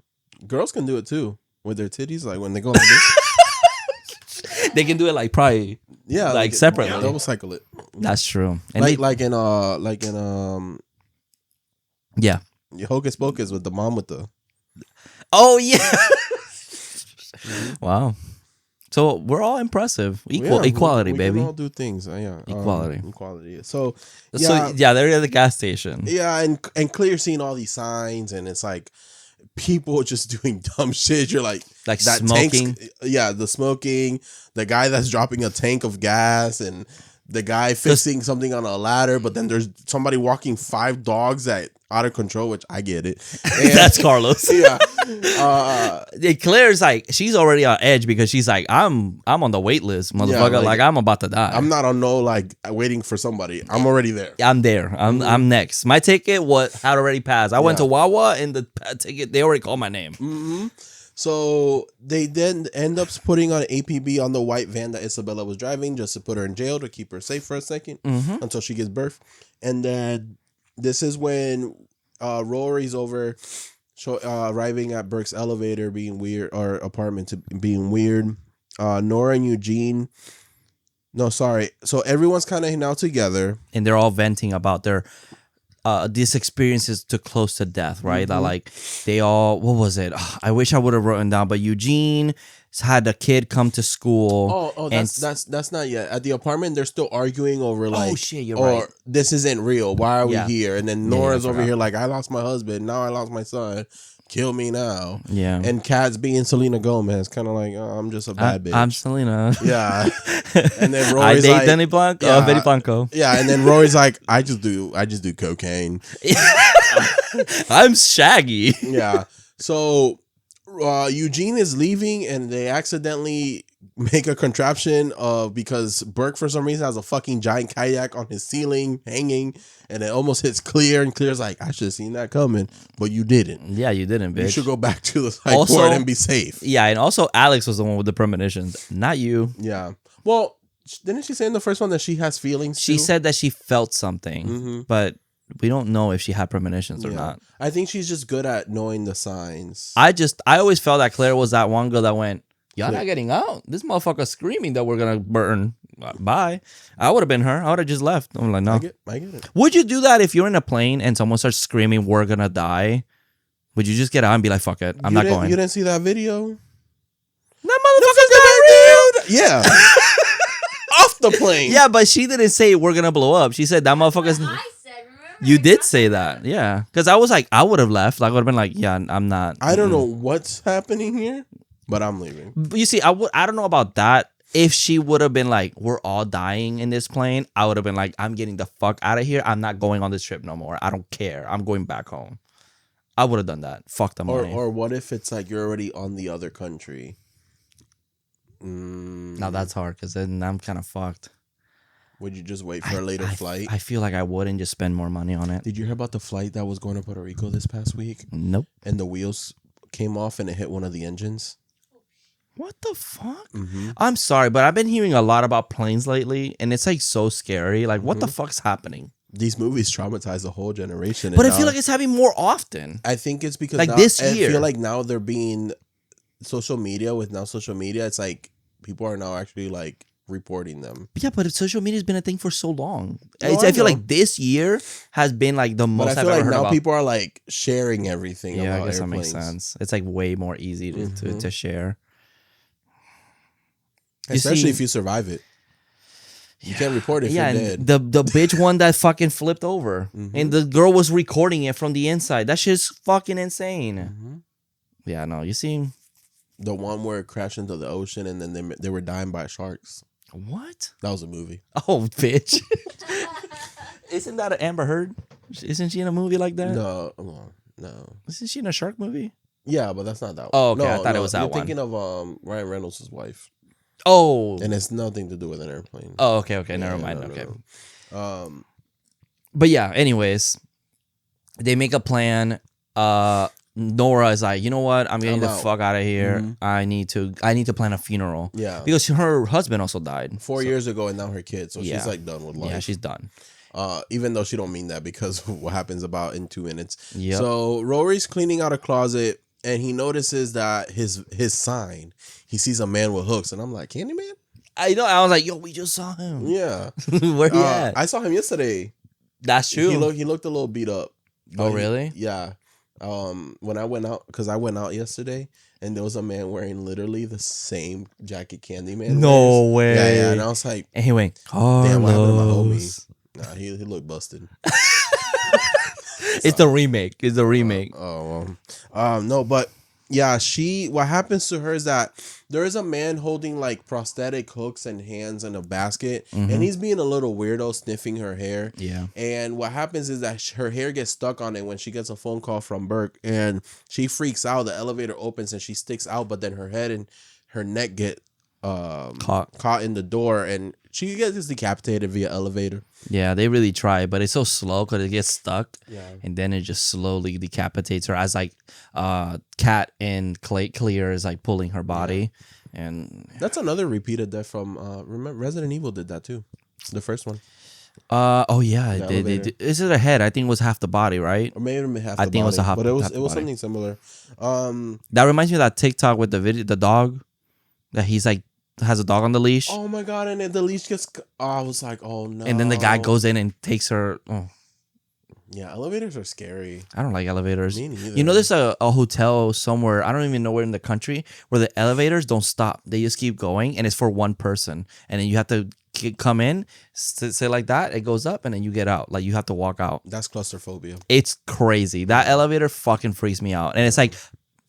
Girls can do it too with their titties. Like when they go like this. They can do it like probably like separately. Double cycle it. That's true. And like in yeah. Hocus Pocus with the mom with the. Oh yeah. Wow. So we're all impressive. Yeah, Equality, we baby. can all do things. Yeah, equality. So they're at the gas station. Yeah, and clear seeing all these signs, and it's like people just doing dumb shit. You're like that smoking. The smoking. The guy that's dropping a tank of gas, and the guy fixing something on a ladder. But then there's somebody walking 5 dogs that out of control, which I get it. And, that's Carlos. Yeah. Claire's like, she's already on edge because she's like, I'm on the wait list, motherfucker. Yeah, like I'm about to die. I'm not on waiting for somebody. I'm already there. I'm there. I'm next. My ticket had already passed. I went to Wawa and the ticket, they already called my name. Mm-hmm. So they then end up putting on APB on the white van that Isabella was driving just to put her in jail to keep her safe for a second until she gives birth. And then this is when Rory's arriving at Burke's elevator being weird, or apartment being weird. Nora and Eugene. No, sorry. So everyone's kind of now together. And they're all venting about their these experiences too close to death, right? That like they all, what was it? I wish I would have written down, but Eugene had a kid come to school. That's not yet. At the apartment, they're still arguing over like, oh shit, you're right. This isn't real. Why are we here? And then Nora's over here like, I lost my husband. Now I lost my son. Kill me now. Yeah. And Kat's being Selena Gomez, kind of like, I'm just a bad bitch. I'm Selena. Yeah. And then Rory's I date like, Danny Blanco. Benny Blanco. Yeah. And then Rory's like, I just do cocaine. I'm Shaggy. Yeah. So Eugene is leaving, and they accidentally make a contraption because Burke for some reason has a fucking giant kayak on his ceiling hanging, and it almost hits Clear, and Clear's like, I should have seen that coming, but you didn't. Yeah, you didn't, bitch. You should go back to the psych ward and be safe. Yeah, and also Alex was the one with the premonitions, not you. Yeah. Well, didn't she say in the first one that she has feelings She too? said that she felt something, but we don't know if she had premonitions or not. I think she's just good at knowing the signs. I always felt that Claire was that one girl that went, y'all not getting out. This motherfucker's screaming that we're gonna burn. Bye. I would have been her. I would have just left. I'm like, no. I get it. Would you do that if you're in a plane and someone starts screaming, we're gonna die? Would you just get out and be like, fuck it, I'm not going? You didn't see that video? That motherfucker's not real. Yeah. Off the plane. Yeah, but she didn't say we're gonna blow up. She said that motherfucker's. You did say that, yeah. Because I was like, I would have left. I would have been like, yeah, I'm not. I don't know what's happening here, but I'm leaving. But you see, I don't know about that. If she would have been like, we're all dying in this plane, I would have been like, I'm getting the fuck out of here. I'm not going on this trip no more. I don't care. I'm going back home. I would have done that. Fuck the money. Or what if it's like you're already on the other country? Now that's hard because then I'm kind of fucked. Would you just wait for a later flight? I feel like I wouldn't just spend more money on it. Did you hear about the flight that was going to Puerto Rico this past week? Nope. And the wheels came off and it hit one of the engines? What the fuck? I'm sorry, but I've been hearing a lot about planes lately, and it's like so scary. Like, what the fuck's happening? These movies traumatize a whole generation. But I feel like it's happening more often. I think it's because like now, this year. I feel like now they're being social media. It's like people are now actually like reporting them. Yeah, but social media has been a thing for so long. No, I feel like this year has been like the most but I I've feel ever like heard now about. people are like sharing everything. Yeah, about I guess airplanes. that makes sense. It's like way more easy to share. Especially if you survive it. You can't report it if you're dead. The bitch one that fucking flipped over. And the girl was recording it from the inside. That shit's fucking insane. Yeah, no, you see. The one where it crashed into the ocean and then they were dying by sharks. What? That was a movie. Oh, bitch. Isn't that an Amber Heard? Isn't she in a movie like that? No. Isn't she in a shark movie? Yeah, but that's not that one. Oh, okay. I thought it was that you're one. Thinking of Ryan Reynolds' wife. Oh. And it's nothing to do with an airplane. Oh, okay. Never mind. Okay. No. But yeah, anyways, they make a plan. Nora is like, you know what? I'm getting the fuck out of here. I need to plan a funeral. Yeah. Because her husband also died 4 years ago and now her kid. So she's like done with life. Yeah, she's done. Even though she don't mean that because of what happens about in 2 minutes. Yep. So Rory's cleaning out a closet and he notices that his sign, he sees a man with hooks. And I'm like, Candyman? I know. I was like, yo, we just saw him. Yeah. Where he at? I saw him yesterday. That's true. He looked a little beat up. Oh, really? Yeah. when I went out, because I went out yesterday, and there was a man wearing literally the same jacket Candyman No wears. way. Yeah, and I was like, And he went, damn, what happened to my Carlos. homie? Nah, he looked busted. It's the remake. It's the remake. No, but yeah, what happens to her is that there is a man holding like prosthetic hooks and hands in a basket, and he's being a little weirdo, sniffing her hair. Yeah. And what happens is that her hair gets stuck on it when she gets a phone call from Burke, and she freaks out. The elevator opens and she sticks out, but then her head and her neck get caught in the door, and she gets decapitated via elevator. Yeah, they really try, but it's so slow because it gets stuck. Yeah. And then it just slowly decapitates her as like Cat and Clear is like pulling her body. Yeah. And that's another repeated death from remember Resident Evil did that too. The first one. Oh yeah, is it a head? I think it was half the body, right? Or maybe half I the think body, it was a half. but it was body. something similar. That reminds me of that TikTok with the dog that he's like has a dog on the leash. Oh my god! And then the leash gets. I was like, oh no! And then the guy goes in and takes her. Oh. Yeah, elevators are scary. I don't like elevators. Me neither. You know, there's a hotel somewhere, I don't even know where in the country, where the elevators don't stop. They just keep going, and it's for one person. And then you have to come in, say like that, it goes up, and then you get out. Like, you have to walk out. That's claustrophobia. It's crazy. That elevator fucking freaks me out. And it's like,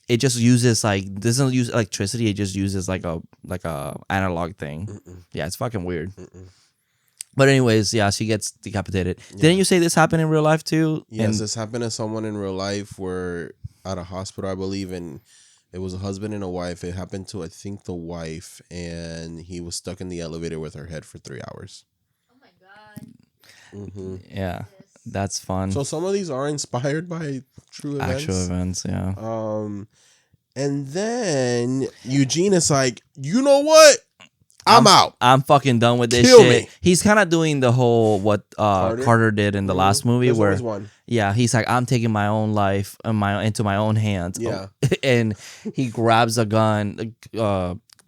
it just uses doesn't use electricity. It just uses like a analog thing. Mm-mm. Yeah, it's fucking weird. Mm-mm. But anyways, yeah, she gets decapitated. Yeah. Didn't you say this happened in real life too? Yes, this happened to someone in real life. Where at a hospital, I believe, and it was a husband and a wife. It happened to, I think, the wife, and he was stuck in the elevator with her head for 3 hours. Oh my god. Mm-hmm. Yeah, that's fun. So some of these are inspired by true events. Actual events, yeah. And then Eugene is like, you know what? I'm out. I'm fucking done with this Kill shit. Me. He's kind of doing the whole what Carter did in the last movie. There's where always one. Yeah, he's like, I'm taking my own life into my own hands. Yeah. And he grabs a gun,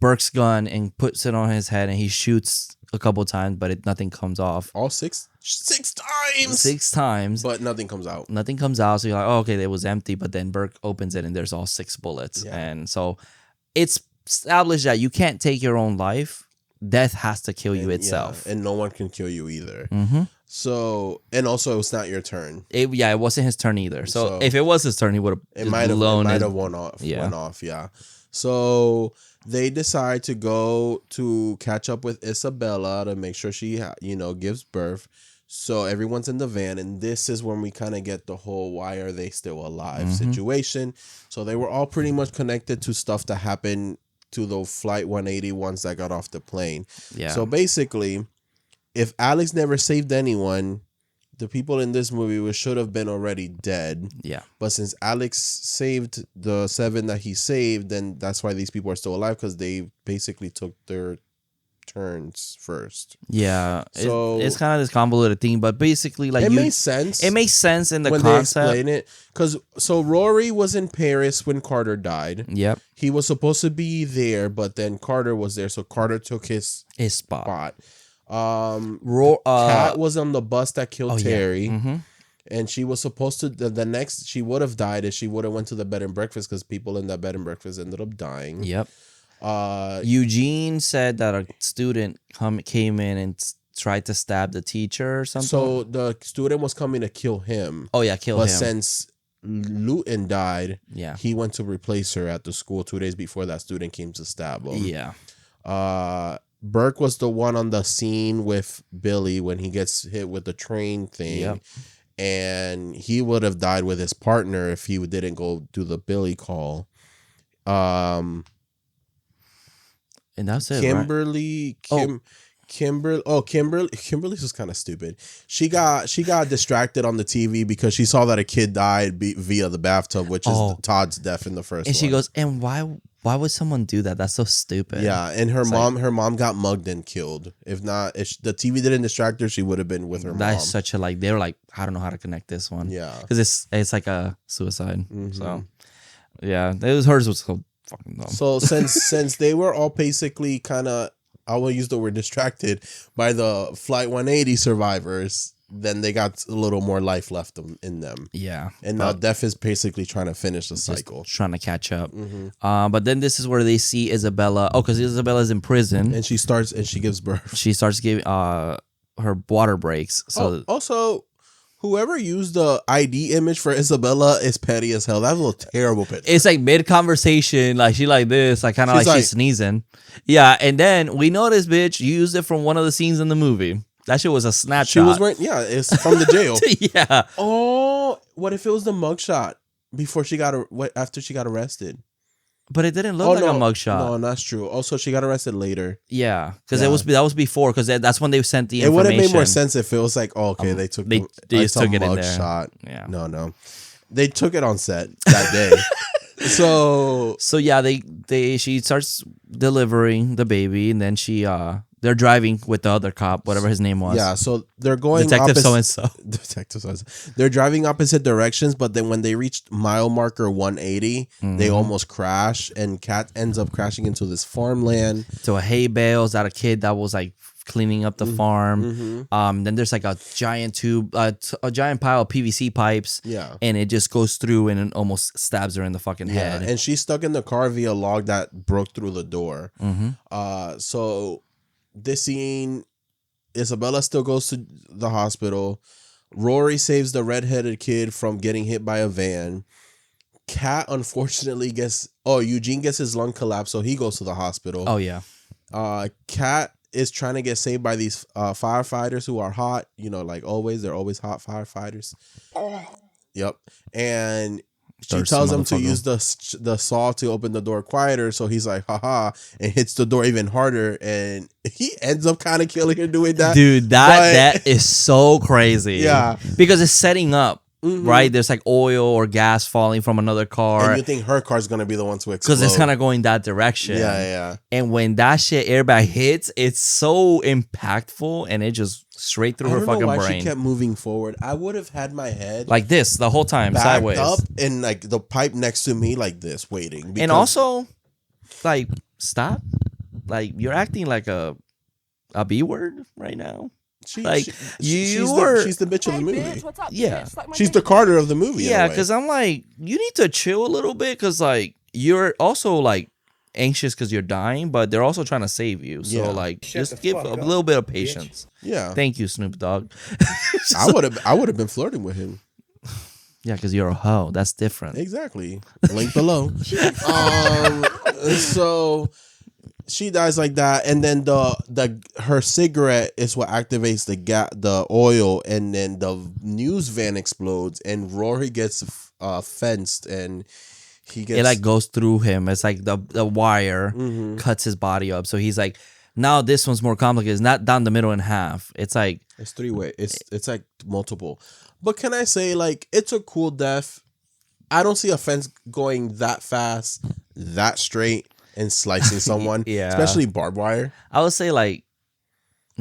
Burke's gun, and puts it on his head, and he shoots a couple times, but nothing comes off. All six times. 6 times. But nothing comes out. Nothing comes out. So you're like, oh, okay, it was empty. But then Burke opens it, and there's all 6 bullets. Yeah. And so it's established that you can't take your own life. Death has to kill you itself. Yeah, and no one can kill you either. Mm-hmm. So, and also it's not your turn. It wasn't his turn either. So if it was his turn, he would have. It might have won off. Yeah. Went off. Yeah. So they decide to go to catch up with Isabella to make sure she, gives birth. So everyone's in the van, and this is when we kind of get the whole "why are they still alive" situation. So they were all pretty much connected to stuff that happened to the Flight 180 ones that got off the plane. Yeah. So basically, if Alex never saved anyone, the people in this movie should have been already dead. Yeah. But since Alex saved the 7 that he saved, then that's why these people are still alive, because they basically took their turns first. Yeah. So it's kind of this convoluted thing, but basically, like, it makes sense. It makes sense in the when concept. They explain it, because Rory was in Paris when Carter died. Yep. He was supposed to be there, but then Carter was there, so Carter took his spot. Kat was on the bus that killed Terry. Yeah. Mm-hmm. And she was supposed to, the next, she would have died if she would have went to the bed and breakfast, because people in that bed and breakfast ended up dying. Yep. Eugene said that a student came in and tried to stab the teacher or something. So the student was coming to kill him. Oh yeah, kill him. But since Luton died, he went to replace her at the school 2 days before that student came to stab him. Yeah. Burke was the one on the scene with Billy when he gets hit with the train thing. Yep. And he would have died with his partner if he didn't go do the Billy call. And that's it. Kimberly, right? Kimberly was kind of stupid. She got distracted on the TV because she saw that a kid died via the bathtub, which is Todd's death in the first. And she goes, and why would someone do that? That's so stupid. Yeah, and her mom got mugged and killed. If the TV didn't distract her, she would have been with her mom. That's such a they were like, I don't know how to connect this one. Yeah, because it's like a suicide. Mm-hmm. So yeah, hers was so fucking dumb. So since they were all basically kind of, I will use the word distracted by the Flight 180 survivors, then they got a little more life left in them. Yeah. And now Death is basically trying to finish the cycle. Trying to catch up. But then this is where they see Isabella. Oh, because Isabella's in prison. And she gives birth. She starts giving her water breaks. So also, whoever used the ID image for Isabella is petty as hell. That was a terrible picture. it's like mid conversation, like she like this, like kind of like she's sneezing. Yeah, and then we know this bitch used it from one of the scenes in the movie. That shit was a snapshot. She was wearing, it's from the jail. Yeah. Oh, what if it was the mugshot before after she got arrested? But it didn't look like a mugshot. No, that's true. Also, she got arrested later. Yeah, because that was before, because that's when they sent the information. It would have made more sense if it was like, they took they just took it in there. Shot. Yeah. No, they took it on set that day. So yeah, she starts delivering the baby, and then they're driving with the other cop, whatever his name was. Yeah, so they're going Detective so-and-so. Detective so-and-so. They're driving opposite directions, but then when they reached mile marker 180, they almost crash, and Kat ends up crashing into this farmland. So a hay bales at a kid that was like cleaning up the farm. Then there's like a giant tube, a giant pile of PVC pipes. Yeah. And it just goes through and it almost stabs her in the fucking head. And she's stuck in the car via a log that broke through the door. So this scene, Isabella still goes to the hospital. Rory saves the redheaded kid from getting hit by a van. Kat unfortunately Eugene gets his lung collapsed, so he goes to the hospital. Oh yeah. Kat is trying to get saved by these firefighters who are hot. Like always, they're always hot firefighters. Yep. And she tells him to use the saw to open the door quieter, so he's like, haha, and hits the door even harder, and he ends up kind of killing her doing that. Dude, that is so crazy. Yeah. Because it's setting up, right? There's like oil or gas falling from another car. And you think her car's going to be the one to explode. Because it's kind of going that direction. Yeah. And when that shit airbag hits, it's so impactful, and it just straight through her fucking brain. I don't know why she kept moving forward. I would have had my head like this the whole time, backed sideways, up, and like the pipe next to me like this, waiting. And also, like, stop. Like, you're acting like a B word right now. She's the bitch of the movie. Bitch, Yeah. She's the Carter of the movie. Yeah, because I'm like, you need to chill a little bit, because like you're also like anxious because you're dying, but they're also trying to save you. So like, just give a little bit of patience. Yeah. Thank you, Snoop Dogg. I would have been flirting with him. Yeah, because you're a hoe. That's different. Exactly. Link below. So she dies like that, and then her cigarette is what activates the oil, and then the news van explodes, and Rory gets fenced, and it like goes through him. It's like the wire cuts his body up, so he's like, now this one's more complicated. It's not down the middle in half. It's like it's three-way. It's like multiple. But can I say, like, it's a cool death. I don't see a fence going that fast, that straight, and slicing someone. Yeah. Especially barbed wire. I would say, like,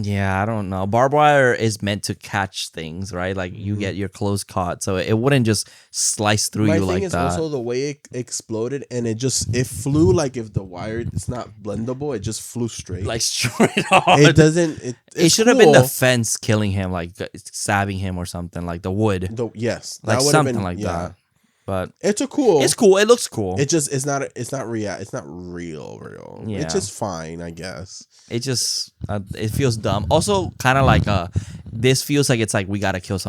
yeah, I don't know. Barbed wire is meant to catch things, right? Like, you get your clothes caught, so it wouldn't just slice through you like that. My thing is also the way it exploded, and it flew like if the wire is not blendable, it just flew straight. Like, straight on. It doesn't... It should have been the fence killing him, like, stabbing him or something, like the wood. Yes. Like, something like that. But it's cool. It's cool. It looks cool. It's not real. Yeah. It's just fine, I guess. It just it feels dumb. Also, kind of like this feels like it's like we gotta kill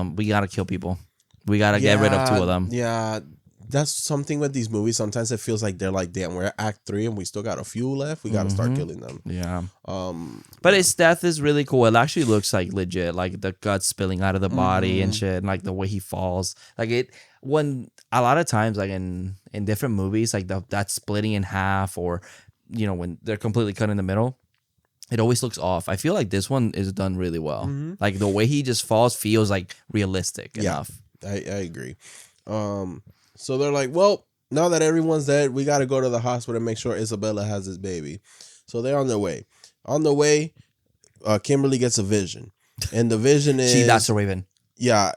people. We gotta get rid of two of them. Yeah. That's something with these movies. Sometimes it feels like they're like, damn, we're at Act 3 and we still got a few left. We gotta start killing them. Yeah. But its death is really cool. It actually looks like legit, like the guts spilling out of the body and shit, and like the way he falls. Like when a lot of times, like in different movies, like that splitting in half, or when they're completely cut in the middle, it always looks off. I feel like this one is done really well. Like the way he just falls feels like realistic enough. I agree. So they're like, well, now that everyone's dead, we got to go to the hospital and make sure Isabella has his baby. So they're on their way. On the way, Kimberly gets a vision. And the vision is... That's a raven. Yeah.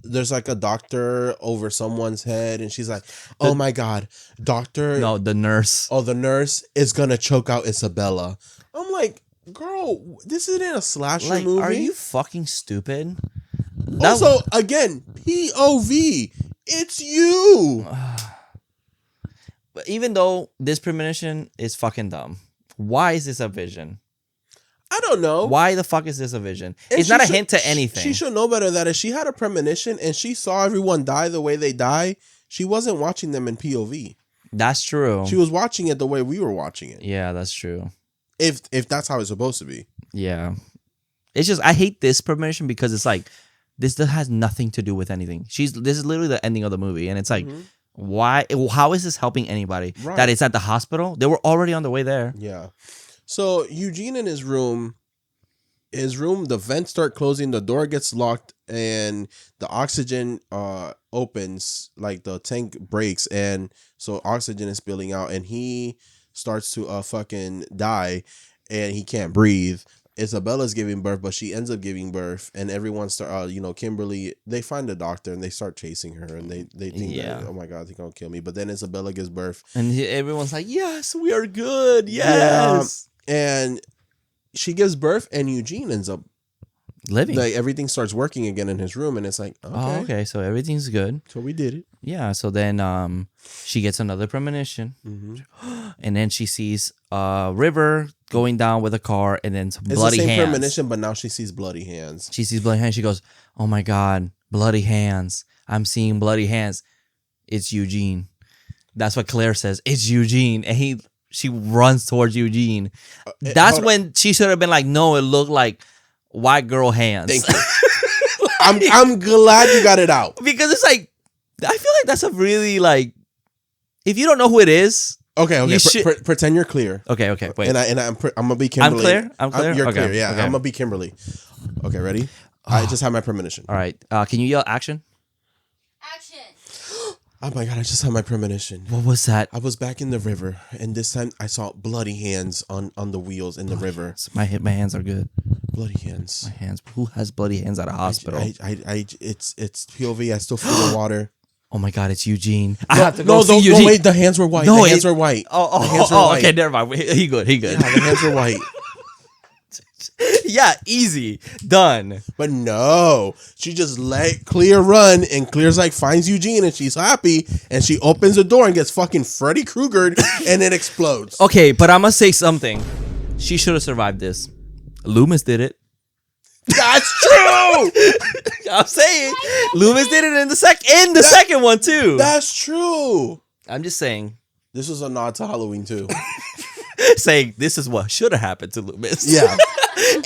There's like a doctor over someone's head. And she's like, oh my God, doctor... No, the nurse. Oh, the nurse is going to choke out Isabella. I'm like, girl, this isn't a slasher Like, movie. are you fucking stupid? Also, again, POV. It's you. But even though this premonition is fucking dumb, why is this a vision? I don't know. Why the fuck is this a vision? And It's not a hint to anything. She should know better that if she had a premonition and she saw everyone die the way they die, she wasn't watching them in POV. That's true. She was watching it the way we were watching it. Yeah, that's true. If that's how it's supposed to be. Yeah. It's just, I hate this premonition because it's like, this has nothing to do with anything. This is literally the ending of the movie. And it's like, why? How is this helping anybody? Right. That it's at the hospital? They were already on the way there. Yeah. So Eugene in his room, the vents start closing, the door gets locked, and the oxygen opens, like the tank breaks, and so oxygen is spilling out, and he starts to fucking die, and he can't breathe. Isabella's giving birth, but she ends up giving birth, and everyone start, Kimberly, they find the doctor and they start chasing her, and they think, that, oh my God, they're gonna kill me. But then Isabella gives birth, and everyone's like, yes, we are good, yes. And she gives birth, and Eugene ends up living. Like everything starts working again in his room, and it's like, okay, oh, okay, so everything's good. So we did it. Yeah. So then, she gets another premonition, and then she sees a river going down with a car, and then some bloody hands. It's the same premonition, but now she sees bloody hands. She sees bloody hands. She goes, "Oh my God, bloody hands! I'm seeing bloody hands. It's Eugene." That's what Claire says. It's Eugene, and she runs towards Eugene. That's when she should have been like, "No, it looked like white girl hands." Thank you. I'm glad you got it out, because it's like, I feel like that's a really like, if you don't know who it is, okay, pretend you're clear. Okay, wait. I'm gonna be Kimberly. I'm clear. You're okay. clear. Yeah, okay. I'm gonna be Kimberly. Okay, ready? I just have my premonition. All right. Can you yell action? Action. Oh my God, I just had my premonition. What was that? I was back in the river, and this time I saw bloody hands on the wheels in the river. My hands are good. Bloody hands. My hands. Who has bloody hands at a hospital? It's POV. I still feel the water. Oh my God, it's Eugene. No, wait, the hands were white. No, the hands were white. Oh, okay, never mind. He good. Yeah, the hands were white. Yeah, easy. Done. But no, she just let Clear run, and Clear's like finds Eugene, and she's happy, and she opens the door and gets fucking Freddy Kruegered, and it explodes. Okay, but I'm gonna say something. She should have survived this. Loomis did it. That's true. I'm saying Loomis did it in the second one too. That's true. I'm just saying. This was a nod to Halloween too. Saying this is what should have happened to Loomis. Yeah.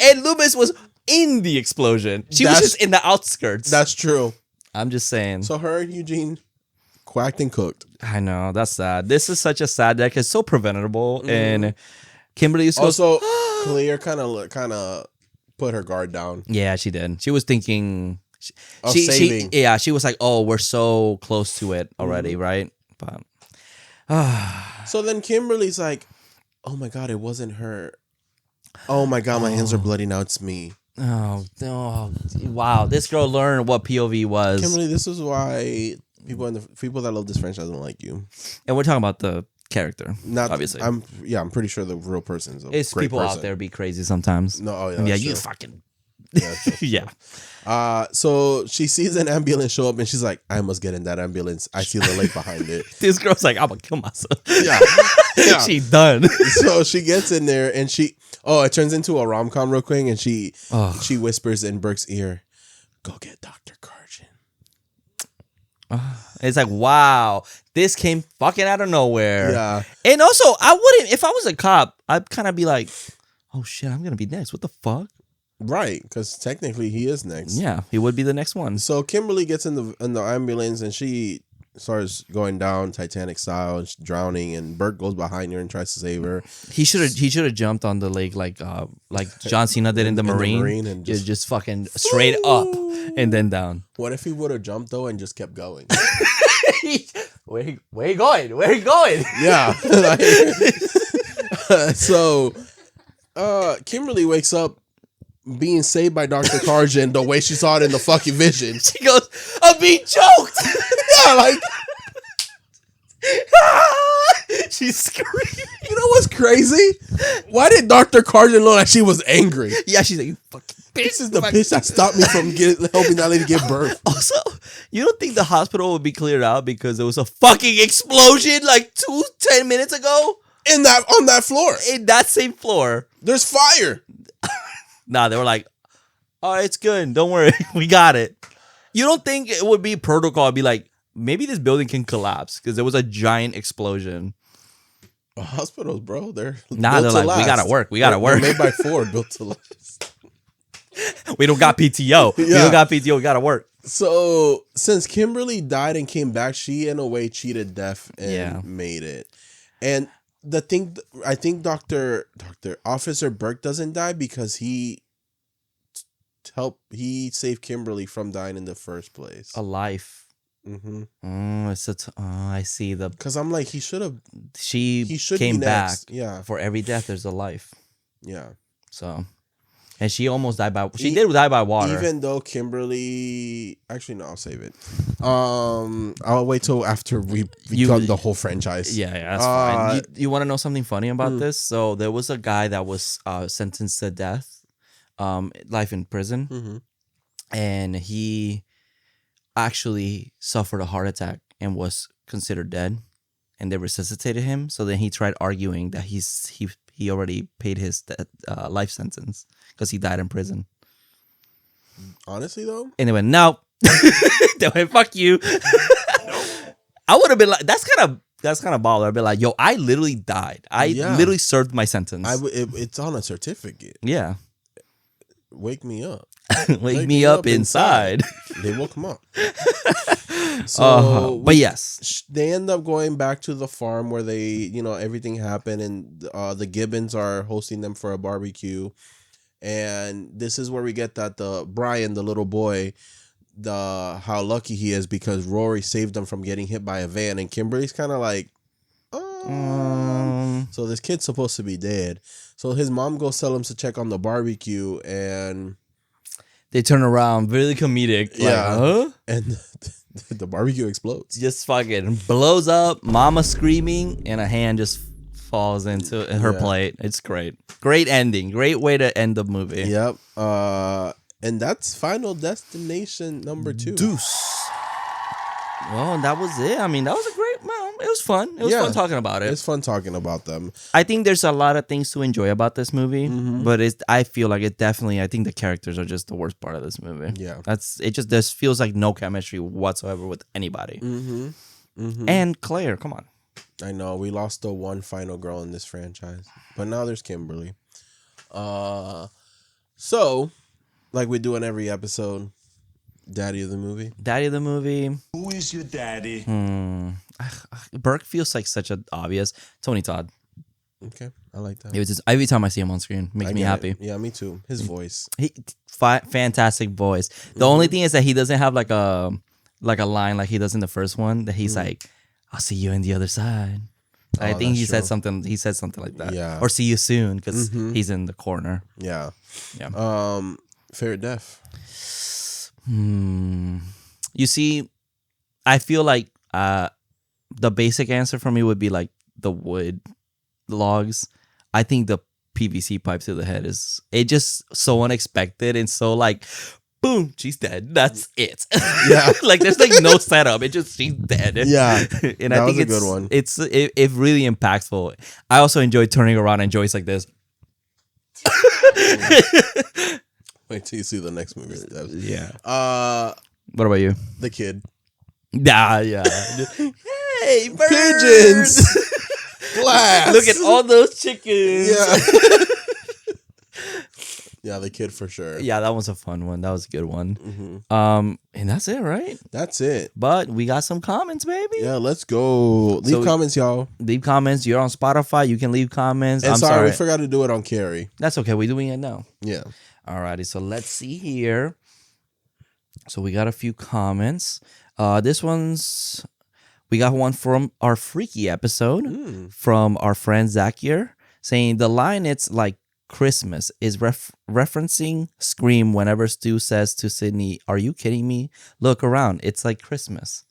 And Loomis was in the explosion. She was just in the outskirts. That's true. I'm just saying. So her and Eugene quacked and cooked. I know. That's sad. This is such a sad deck. It's so preventable. And Kimberly goes, also Clear kind of put her guard down. Yeah, she did. She was thinking saving. She was like, oh, we're so close to it already, right? But so then Kimberly's like, oh my God, it wasn't her. Oh my God, my hands are bloody now. It's me. Oh, wow. This girl learned what POV was. Kimberly, this is why people that love this franchise don't like you. And we're talking about the character, not obviously. I'm pretty sure the real person's a it's great people person. Out there be crazy sometimes. No, oh yeah, you true. fucking yeah. So she sees an ambulance show up, and she's like, I must get in that ambulance. I see the lake behind it. This girl's like, I'm gonna kill myself. Yeah. She done. So she gets in there, and it turns into a rom-com real quick, and she whispers in Burke's ear, go get Dr. Karjan. It's like, wow, this came fucking out of nowhere. Yeah. And also, I wouldn't, if I was a cop, I'd kind of be like, oh shit, I'm gonna be next. What the fuck? Right, because technically he is next. Yeah, he would be the next one. So Kimberly gets in the ambulance, and she starts going down Titanic style, and she's drowning, and Burke goes behind her and tries to save her. He should have jumped on the lake like John Cena did in the Marine and just fucking straight up and then down. What if he would have jumped though and just kept going? Where you going? Where you going? Yeah. So Kimberly wakes up being saved by Dr. Karjan the way she saw it in the fucking vision. She goes, I'm being choked. Yeah, like She's screaming. You know what's crazy? Why did Dr. Carden look like she was angry? Yeah, she's like, you fucking bitch. This is the bitch that stopped me from helping that lady give birth. Also, you don't think the hospital would be cleared out because there was a fucking explosion like 10 minutes ago? On that floor. In that same floor. There's fire. Nah, they were like, oh, it's good. Don't worry. We got it. You don't think it would be protocol? It'd be like, maybe this building can collapse because there was a giant explosion. Hospitals, bro. They're like, we gotta work. They're made by Ford, built to last. We don't got PTO. We don't got PTO. We gotta work. So since Kimberly died and came back, she in a way cheated death and made it. And the thing, I think Dr. Officer Burke doesn't die because he saved Kimberly from dying in the first place. A life. Mm-hmm. I see the. Because I'm like, he should have. He came back. Yeah. For every death, there's a life. Yeah. So, and she almost died by. She did die by water. Even though Kimberly, actually no, I'll save it. I'll wait till after we got the whole franchise. Yeah, that's fine. You want to know something funny about this? So there was a guy that was sentenced to death, life in prison, and he actually suffered a heart attack and was considered dead, and they resuscitated him. So then he tried arguing that he already paid his life sentence because he died in prison. Honestly though, and they went, no. They went, fuck you. I would have been like, that's kind of baller. I'd be like, yo, I literally died. I literally served my sentence. It's on a certificate. Yeah. Wake me up. Wake me up inside. They woke him up. So, but yes, they end up going back to the farm where they, everything happened, and the Gibbons are hosting them for a barbecue. And this is where we get that Brian, the little boy, how lucky he is because Rory saved him from getting hit by a van, and Kimberly's kind of like, so this kid's supposed to be dead. So his mom goes tell him to check on the barbecue, and they turn around, really comedic. Yeah, huh? And the barbecue explodes. Just fucking blows up. Mama screaming, and a hand just falls into her plate. It's great. Great ending. Great way to end the movie. Yep. And that's Final Destination number 2. Deuce. Well, that was it. I mean, that was a great. Well, it was fun. It was fun talking about it. It's fun talking about them. I think there's a lot of things to enjoy about this movie, but I feel like it definitely. I think the characters are just the worst part of this movie. Yeah, it. Just feels like no chemistry whatsoever with anybody. And Claire, come on. I know we lost the one final girl in this franchise, but now there's Kimberly. So, like we do in every episode, Daddy of the movie. Daddy of the movie. Who is your daddy? Burke feels like such an obvious. Tony Todd. Okay, I like that. It was just, every time I see him on screen, makes me happy. Yeah, me too. His voice. Fantastic voice. The only thing is that he doesn't have like a line like he does in the first one. That he's like, "I'll see you on the other side." I think he said something. He said something like that. Yeah. Or "See you soon" because he's in the corner. Yeah. Yeah. Favorite death. You see, I feel like the basic answer for me would be like the wood logs. I think the PVC pipe to the head is just so unexpected and so like, boom, she's dead. That's it. Yeah. Like there's like no setup. It just she's dead. Yeah. And that I think was a it's good one. It's really impactful. I also enjoy turning around and Joyce like this. Wait till you see the next movie. Yeah. What about you? The kid. Yeah. Hey, birds! Pigeons. Glass. Look at all those chickens. Yeah. Yeah, the kid for sure. Yeah, that was a fun one. That was a good one. And that's it, right? That's it. But we got some comments, baby. Yeah, let's go. Leave comments, y'all. Leave comments. You're on Spotify. You can leave comments. And I'm sorry, we forgot to do it on Carrie. That's okay. We're doing it now. Yeah. Alrighty. So let's see here. So we got a few comments. We got one from our freaky episode from our friend Zakier saying the line "It's like Christmas" is referencing Scream whenever Stu says to Sydney, "Are you kidding me? Look around. It's like Christmas."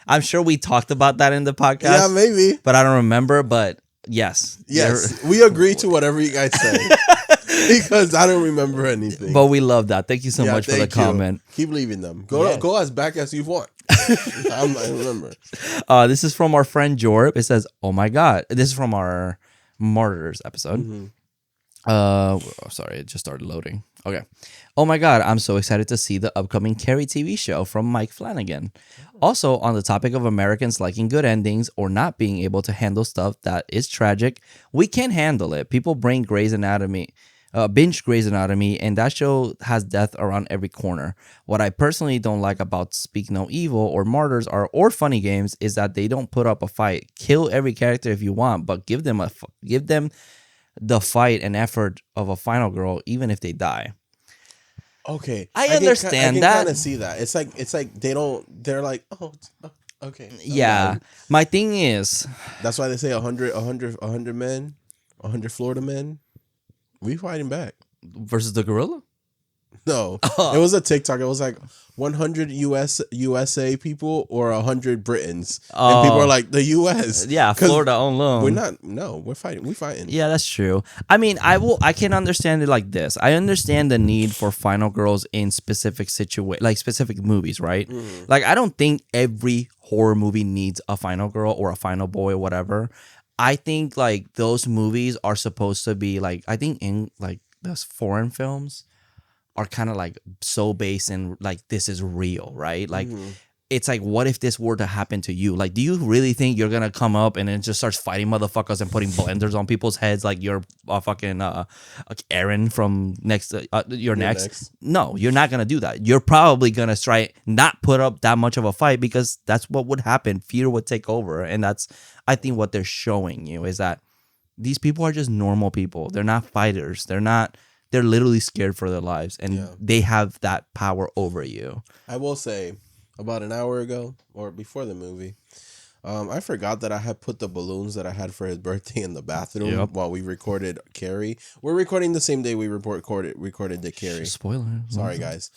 I'm sure we talked about that in the podcast. Yeah, maybe. But I don't remember. But yes. Yes, we agree to whatever you guys say. Because I don't remember anything. But we love that. Thank you so much for the comment. Keep leaving them. Go as back as you want. I remember. This is from our friend Jorb. It says, "Oh my God." This is from our Martyrs episode. Sorry, it just started loading. Okay. "Oh my God, I'm so excited to see the upcoming Carrie TV show from Mike Flanagan. Also, on the topic of Americans liking good endings or not being able to handle stuff that is tragic, we can handle it. People bring binge Grey's Anatomy, and that show has death around every corner. What I personally don't like about Speak No Evil or Martyrs or Funny Games is that they don't put up a fight. Kill every character if you want, but give them the fight and effort of a final girl, even if they die." Okay, I understand that. I can kind of see that. It's like they don't. They're like, oh, okay. Yeah. My thing is, that's why they say 100 men, 100 Florida men. We fighting back versus the gorilla? No, it was a TikTok. It was like 100 USA people or 100 Britons, and people are like the US. Yeah, Florida alone. We're not. No, we're fighting. We're fighting. Yeah, that's true. I mean, I can understand it like this. I understand the need for final girls in specific specific movies, right? Like, I don't think every horror movie needs a final girl or a final boy or whatever. I think like those movies are supposed to be like, I think in like those foreign films are kind of like so based in like, this is real, right? Like, it's like, what if this were to happen to you? Like, do you really think you're gonna come up and then just starts fighting motherfuckers and putting blenders on people's heads like you're fucking Aaron from You're Next? No, you're not gonna do that. You're probably gonna try not put up that much of a fight because that's what would happen. Fear would take over, and that's, I think, what they're showing you is that these people are just normal people. They're not fighters. They're literally scared for their lives, and they have that power over you. I will say, about an hour ago or before the movie, I forgot that I had put the balloons that I had for his birthday in the bathroom while we recorded Carrie. We're recording the same day we recorded the Carrie. Spoiler. Sorry, guys.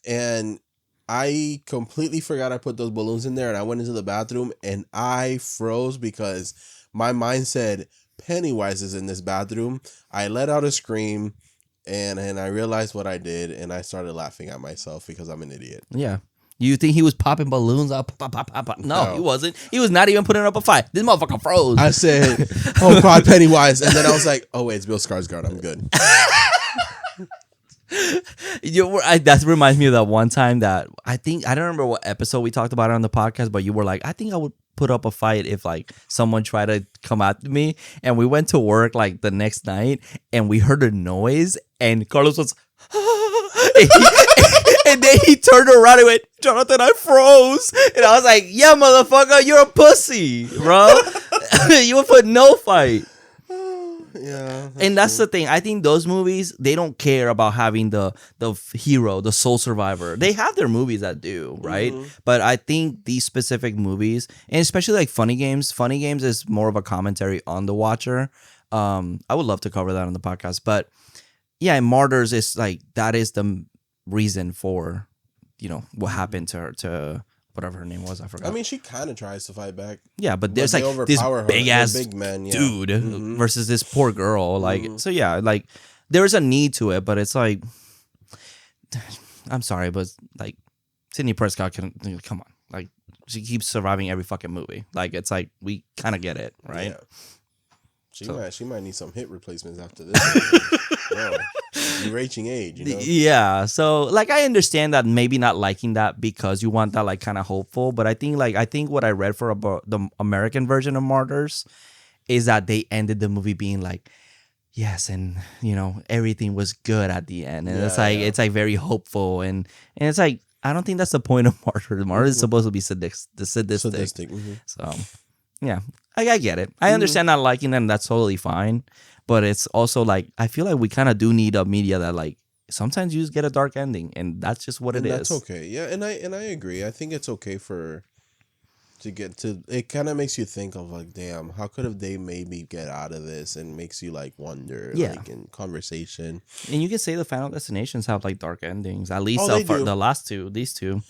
And I completely forgot I put those balloons in there, and I went into the bathroom and I froze because my mind said Pennywise is in this bathroom. I let out a scream, and I realized what I did, and I started laughing at myself because I'm an idiot. Yeah. You think he was popping balloons out? Pop, pop, pop, pop. No, he wasn't. He was not even putting up a fight. This motherfucker froze. I said, "Oh God, Pennywise," and then I was like, "Oh wait, it's Bill Skarsgård. I'm good." That reminds me of that one time that I don't remember what episode we talked about it on the podcast, but you were like, "I think I would put up a fight if like someone tried to come at me," and we went to work like the next night and we heard a noise and Carlos was and then he turned around and went, "Jonathan, I froze." And I was like, "Yeah, motherfucker, you're a pussy, bro." You would put no fight. Yeah. And that's the thing. I think those movies, they don't care about having the hero, the sole survivor. They have their movies that do, right? But I think these specific movies, and especially like Funny Games is more of a commentary on the watcher. I would love to cover that on the podcast. But yeah, Martyrs is like, that is the reason for, what happened to whatever her name was. I forgot. I mean, she kind of tries to fight back. Yeah, but there's like this big ass man, dude versus this poor girl. Like, so yeah, like there's a need to it, but it's like, I'm sorry, but like Sidney Prescott come on, like she keeps surviving every fucking movie. Like, it's like, we kind of get it, right? Yeah. She might need some hip replacements after this. Bro, you're reaching age, Yeah, so like I understand that maybe not liking that because you want that like kind of hopeful, but I think what I read for about the American version of Martyrs is that they ended the movie being like, yes, and everything was good at the end, and it's like very hopeful, and it's like, I don't think that's the point of Martyrs. Martyrs is supposed to be sadistic. So yeah, I get it. I understand not liking them. That's totally fine. But it's also like, I feel like we kind of do need a media that like, sometimes you just get a dark ending, and that's just what it is. That's okay. Yeah, and I agree. I think it's okay to get to. It kind of makes you think of like, damn, how could have they maybe get out of this, and makes you like wonder, like in conversation. And you can say the Final Destinations have like dark endings. At least the last two, these two.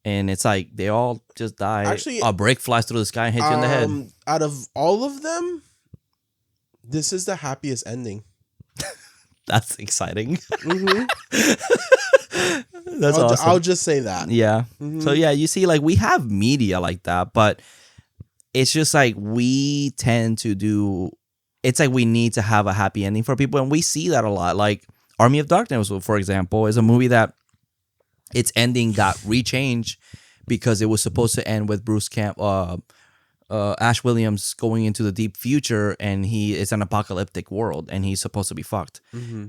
and it's like they all just die. Actually, a brick flies through the sky and hits you in the head. Out of all of them, this is the happiest ending. That's exciting. Mm-hmm. That's awesome. I'll just say that. Yeah. Mm-hmm. So yeah, you see, like we have media like that, but it's just like we tend to do. It's like we need to have a happy ending for people, and we see that a lot. Like Army of Darkness, for example, is a movie that its ending got rechanged because it was supposed to end with Bruce Ash Williams going into the deep future, and it's an apocalyptic world, and he's supposed to be fucked. Mm-hmm.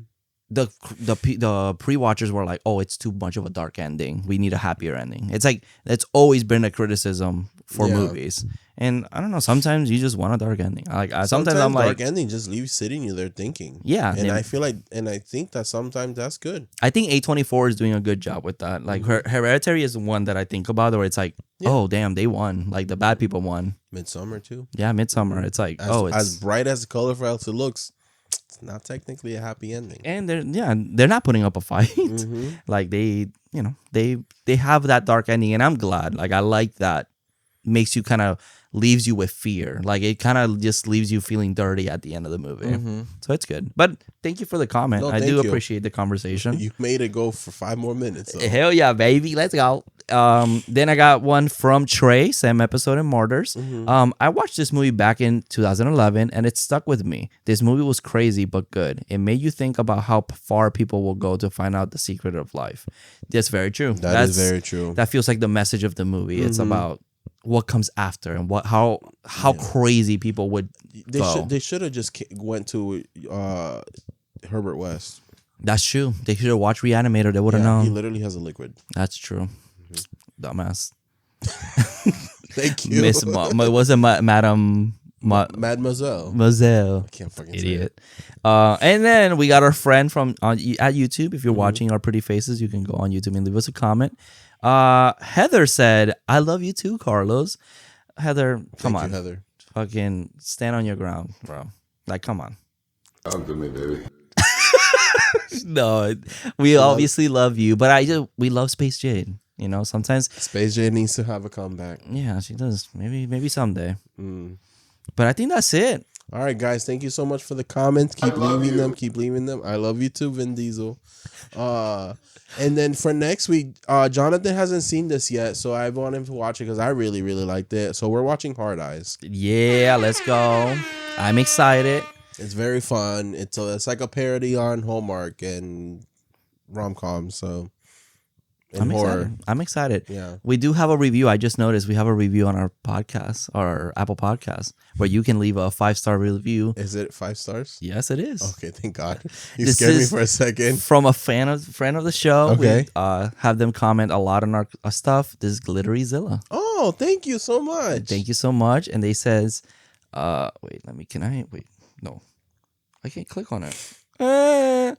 The pre-watchers were like, "Oh, it's too much of a dark ending. We need a happier ending." It's like that's always been a criticism for movies, and I don't know. Sometimes you just want a dark ending. Sometimes I'm like, dark ending just leaves sitting you there thinking. Yeah, and I feel like, and I think that sometimes that's good. I think A24 is doing a good job with that. Like Hereditary is the one that I think about where it's like, oh damn, they won. Like the bad people won. Midsummer too. Yeah, Midsummer. It's like it's as bright as colorful as it looks. It's not technically a happy ending. And they're not putting up a fight. Mm-hmm. Like they have that dark ending, and I'm glad. Like I like that. Makes you kind of leaves you with fear. Like it kind of just leaves you feeling dirty at the end of the movie. Mm-hmm. So it's good. But thank you for the comment. I do appreciate the conversation. You made it go for 5 more minutes. So. Hell yeah, baby. Let's go. Then I got one from Trey, same episode in Martyrs. Mm-hmm. I watched this movie back in 2011 and it stuck with me. This movie was crazy but good. It made you think about how far people will go to find out the secret of life. That's very true. That's very true. That feels like the message of the movie. It's about what comes after and how crazy people would go. They should have just went to Herbert West. That's true. They should have watched Reanimator. They would have known. He literally has a liquid. That's true. Dumbass. Thank you. Miss was it Madame Mademoiselle. Mademoiselle. I can't fucking idiot. And then we got our friend from at YouTube. If you're watching our pretty faces, you can go on YouTube and leave us a comment. Heather said, "I love you too, Carlos." Heather, come on, Heather. Fucking stand on your ground, bro. Like, come on. Talk to me, baby. No, we obviously love you, but we love Space Jade. You know, sometimes Space Jade needs to have a comeback. Yeah, she does. Maybe someday. But I think that's it. All right, guys. Thank you so much for the comments. Keep leaving them. Keep leaving them. I love you too, Vin Diesel. And then for next week, Jonathan hasn't seen this yet, so I want him to watch it because I really, really liked it. So we're watching Hard Eyes. Yeah, let's go. I'm excited. It's very fun. It's like a parody on Hallmark and rom-com. So. I'm horror. I'm excited. Yeah. We do have a review. I just noticed we have a review on our podcast, our Apple Podcast, where you can leave a 5-star review. Is it 5 stars? Yes, it is. Okay, thank God. You scared me for a second. From a friend of the show. Okay. We have them comment a lot on our stuff. This is Glittery Zilla. Oh, thank you so much. Thank you so much. And they says, wait, no. I can't click on it.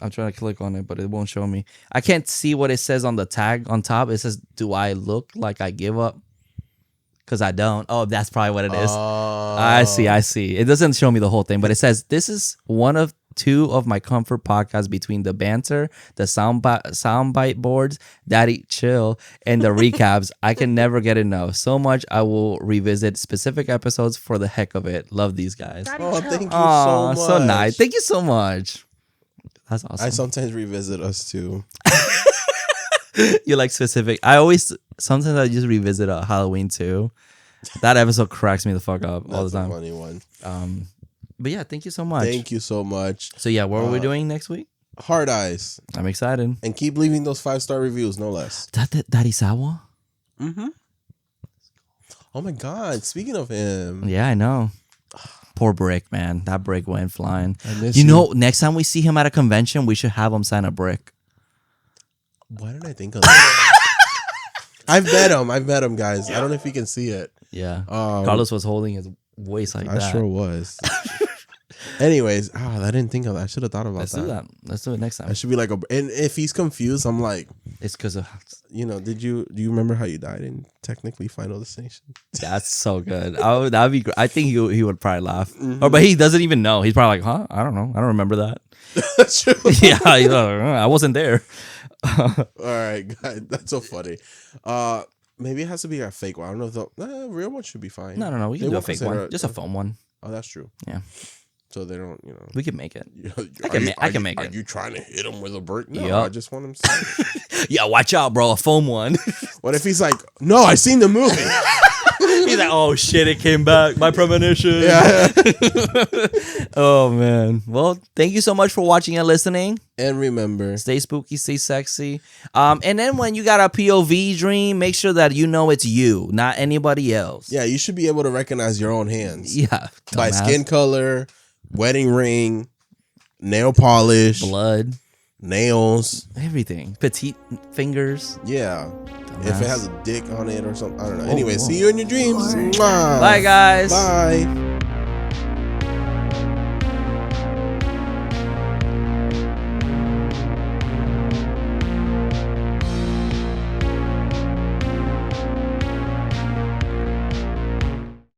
I'm trying to click on it, but it won't show me. I can't see what it says on the tag on top. It says, "Do I look like I give up?" Because I don't. Oh, that's probably what it is. I see. It doesn't show me the whole thing, but it says, "This is one of 2 of my comfort podcasts between the banter, the soundbite boards, Daddy Chill, and the recaps. I can never get enough. So much I will revisit specific episodes for the heck of it. Love these guys." Oh, thank you so much. So nice. Thank you so much. That's awesome. I sometimes revisit us too. You like specific. Sometimes I just revisit Halloween too. That episode cracks me the fuck up all the time. That's a funny one. But yeah, thank you so much. Thank you so much. So yeah, what are we doing next week? Hard Eyes. I'm excited. And keep leaving those 5-star reviews, no less. That Darisawa? Mm-hmm. Oh my God. Speaking of him. Yeah, I know. Poor Brick, man. That Brick went flying. I miss you know, next time we see him at a convention, we should have him sign a Brick. Why didn't I think of that? I've met him, guys. I don't know if you can see it. Yeah. Carlos was holding his waist like that. I sure was. Anyways, I didn't think of that. I should have thought about Let's do that. Let's do it next time. I should be like, and if he's confused, I'm like, it's because of, do you remember how you died in technically Final Destination? That's so good. That'd be great. I think he would probably laugh. But he doesn't even know. He's probably like, huh? I don't know. I don't remember that. That's true. Yeah, I wasn't there. All right, guys, that's so funny. Maybe it has to be a fake one. I don't know if the real one should be fine. No. We can They do a won't fake consider one. Just a phone one. Oh, that's true. Yeah. So they don't, We can make it. I can make it. Are you trying to hit him with a brick? No, Yep. I just want him to Yeah, watch out, bro. A foam one. What if he's like, no, I seen the movie? He's like, oh shit, it came back. My premonition. Yeah. Oh man. Well, thank you so much for watching and listening. And remember, Stay spooky, stay sexy. And then when you got a POV dream, make sure that you know it's you, not anybody else. yeah, you should be able to recognize your own hands. Yeah. By Dumbass. skin color, wedding ring, nail polish, Blood, nails. everything. Petite fingers. Yeah. Dumbass. If it has a dick on it or something. I don't know. Oh, Anyway, whoa. see you in your dreams. Mwah. Bye, guys. Bye.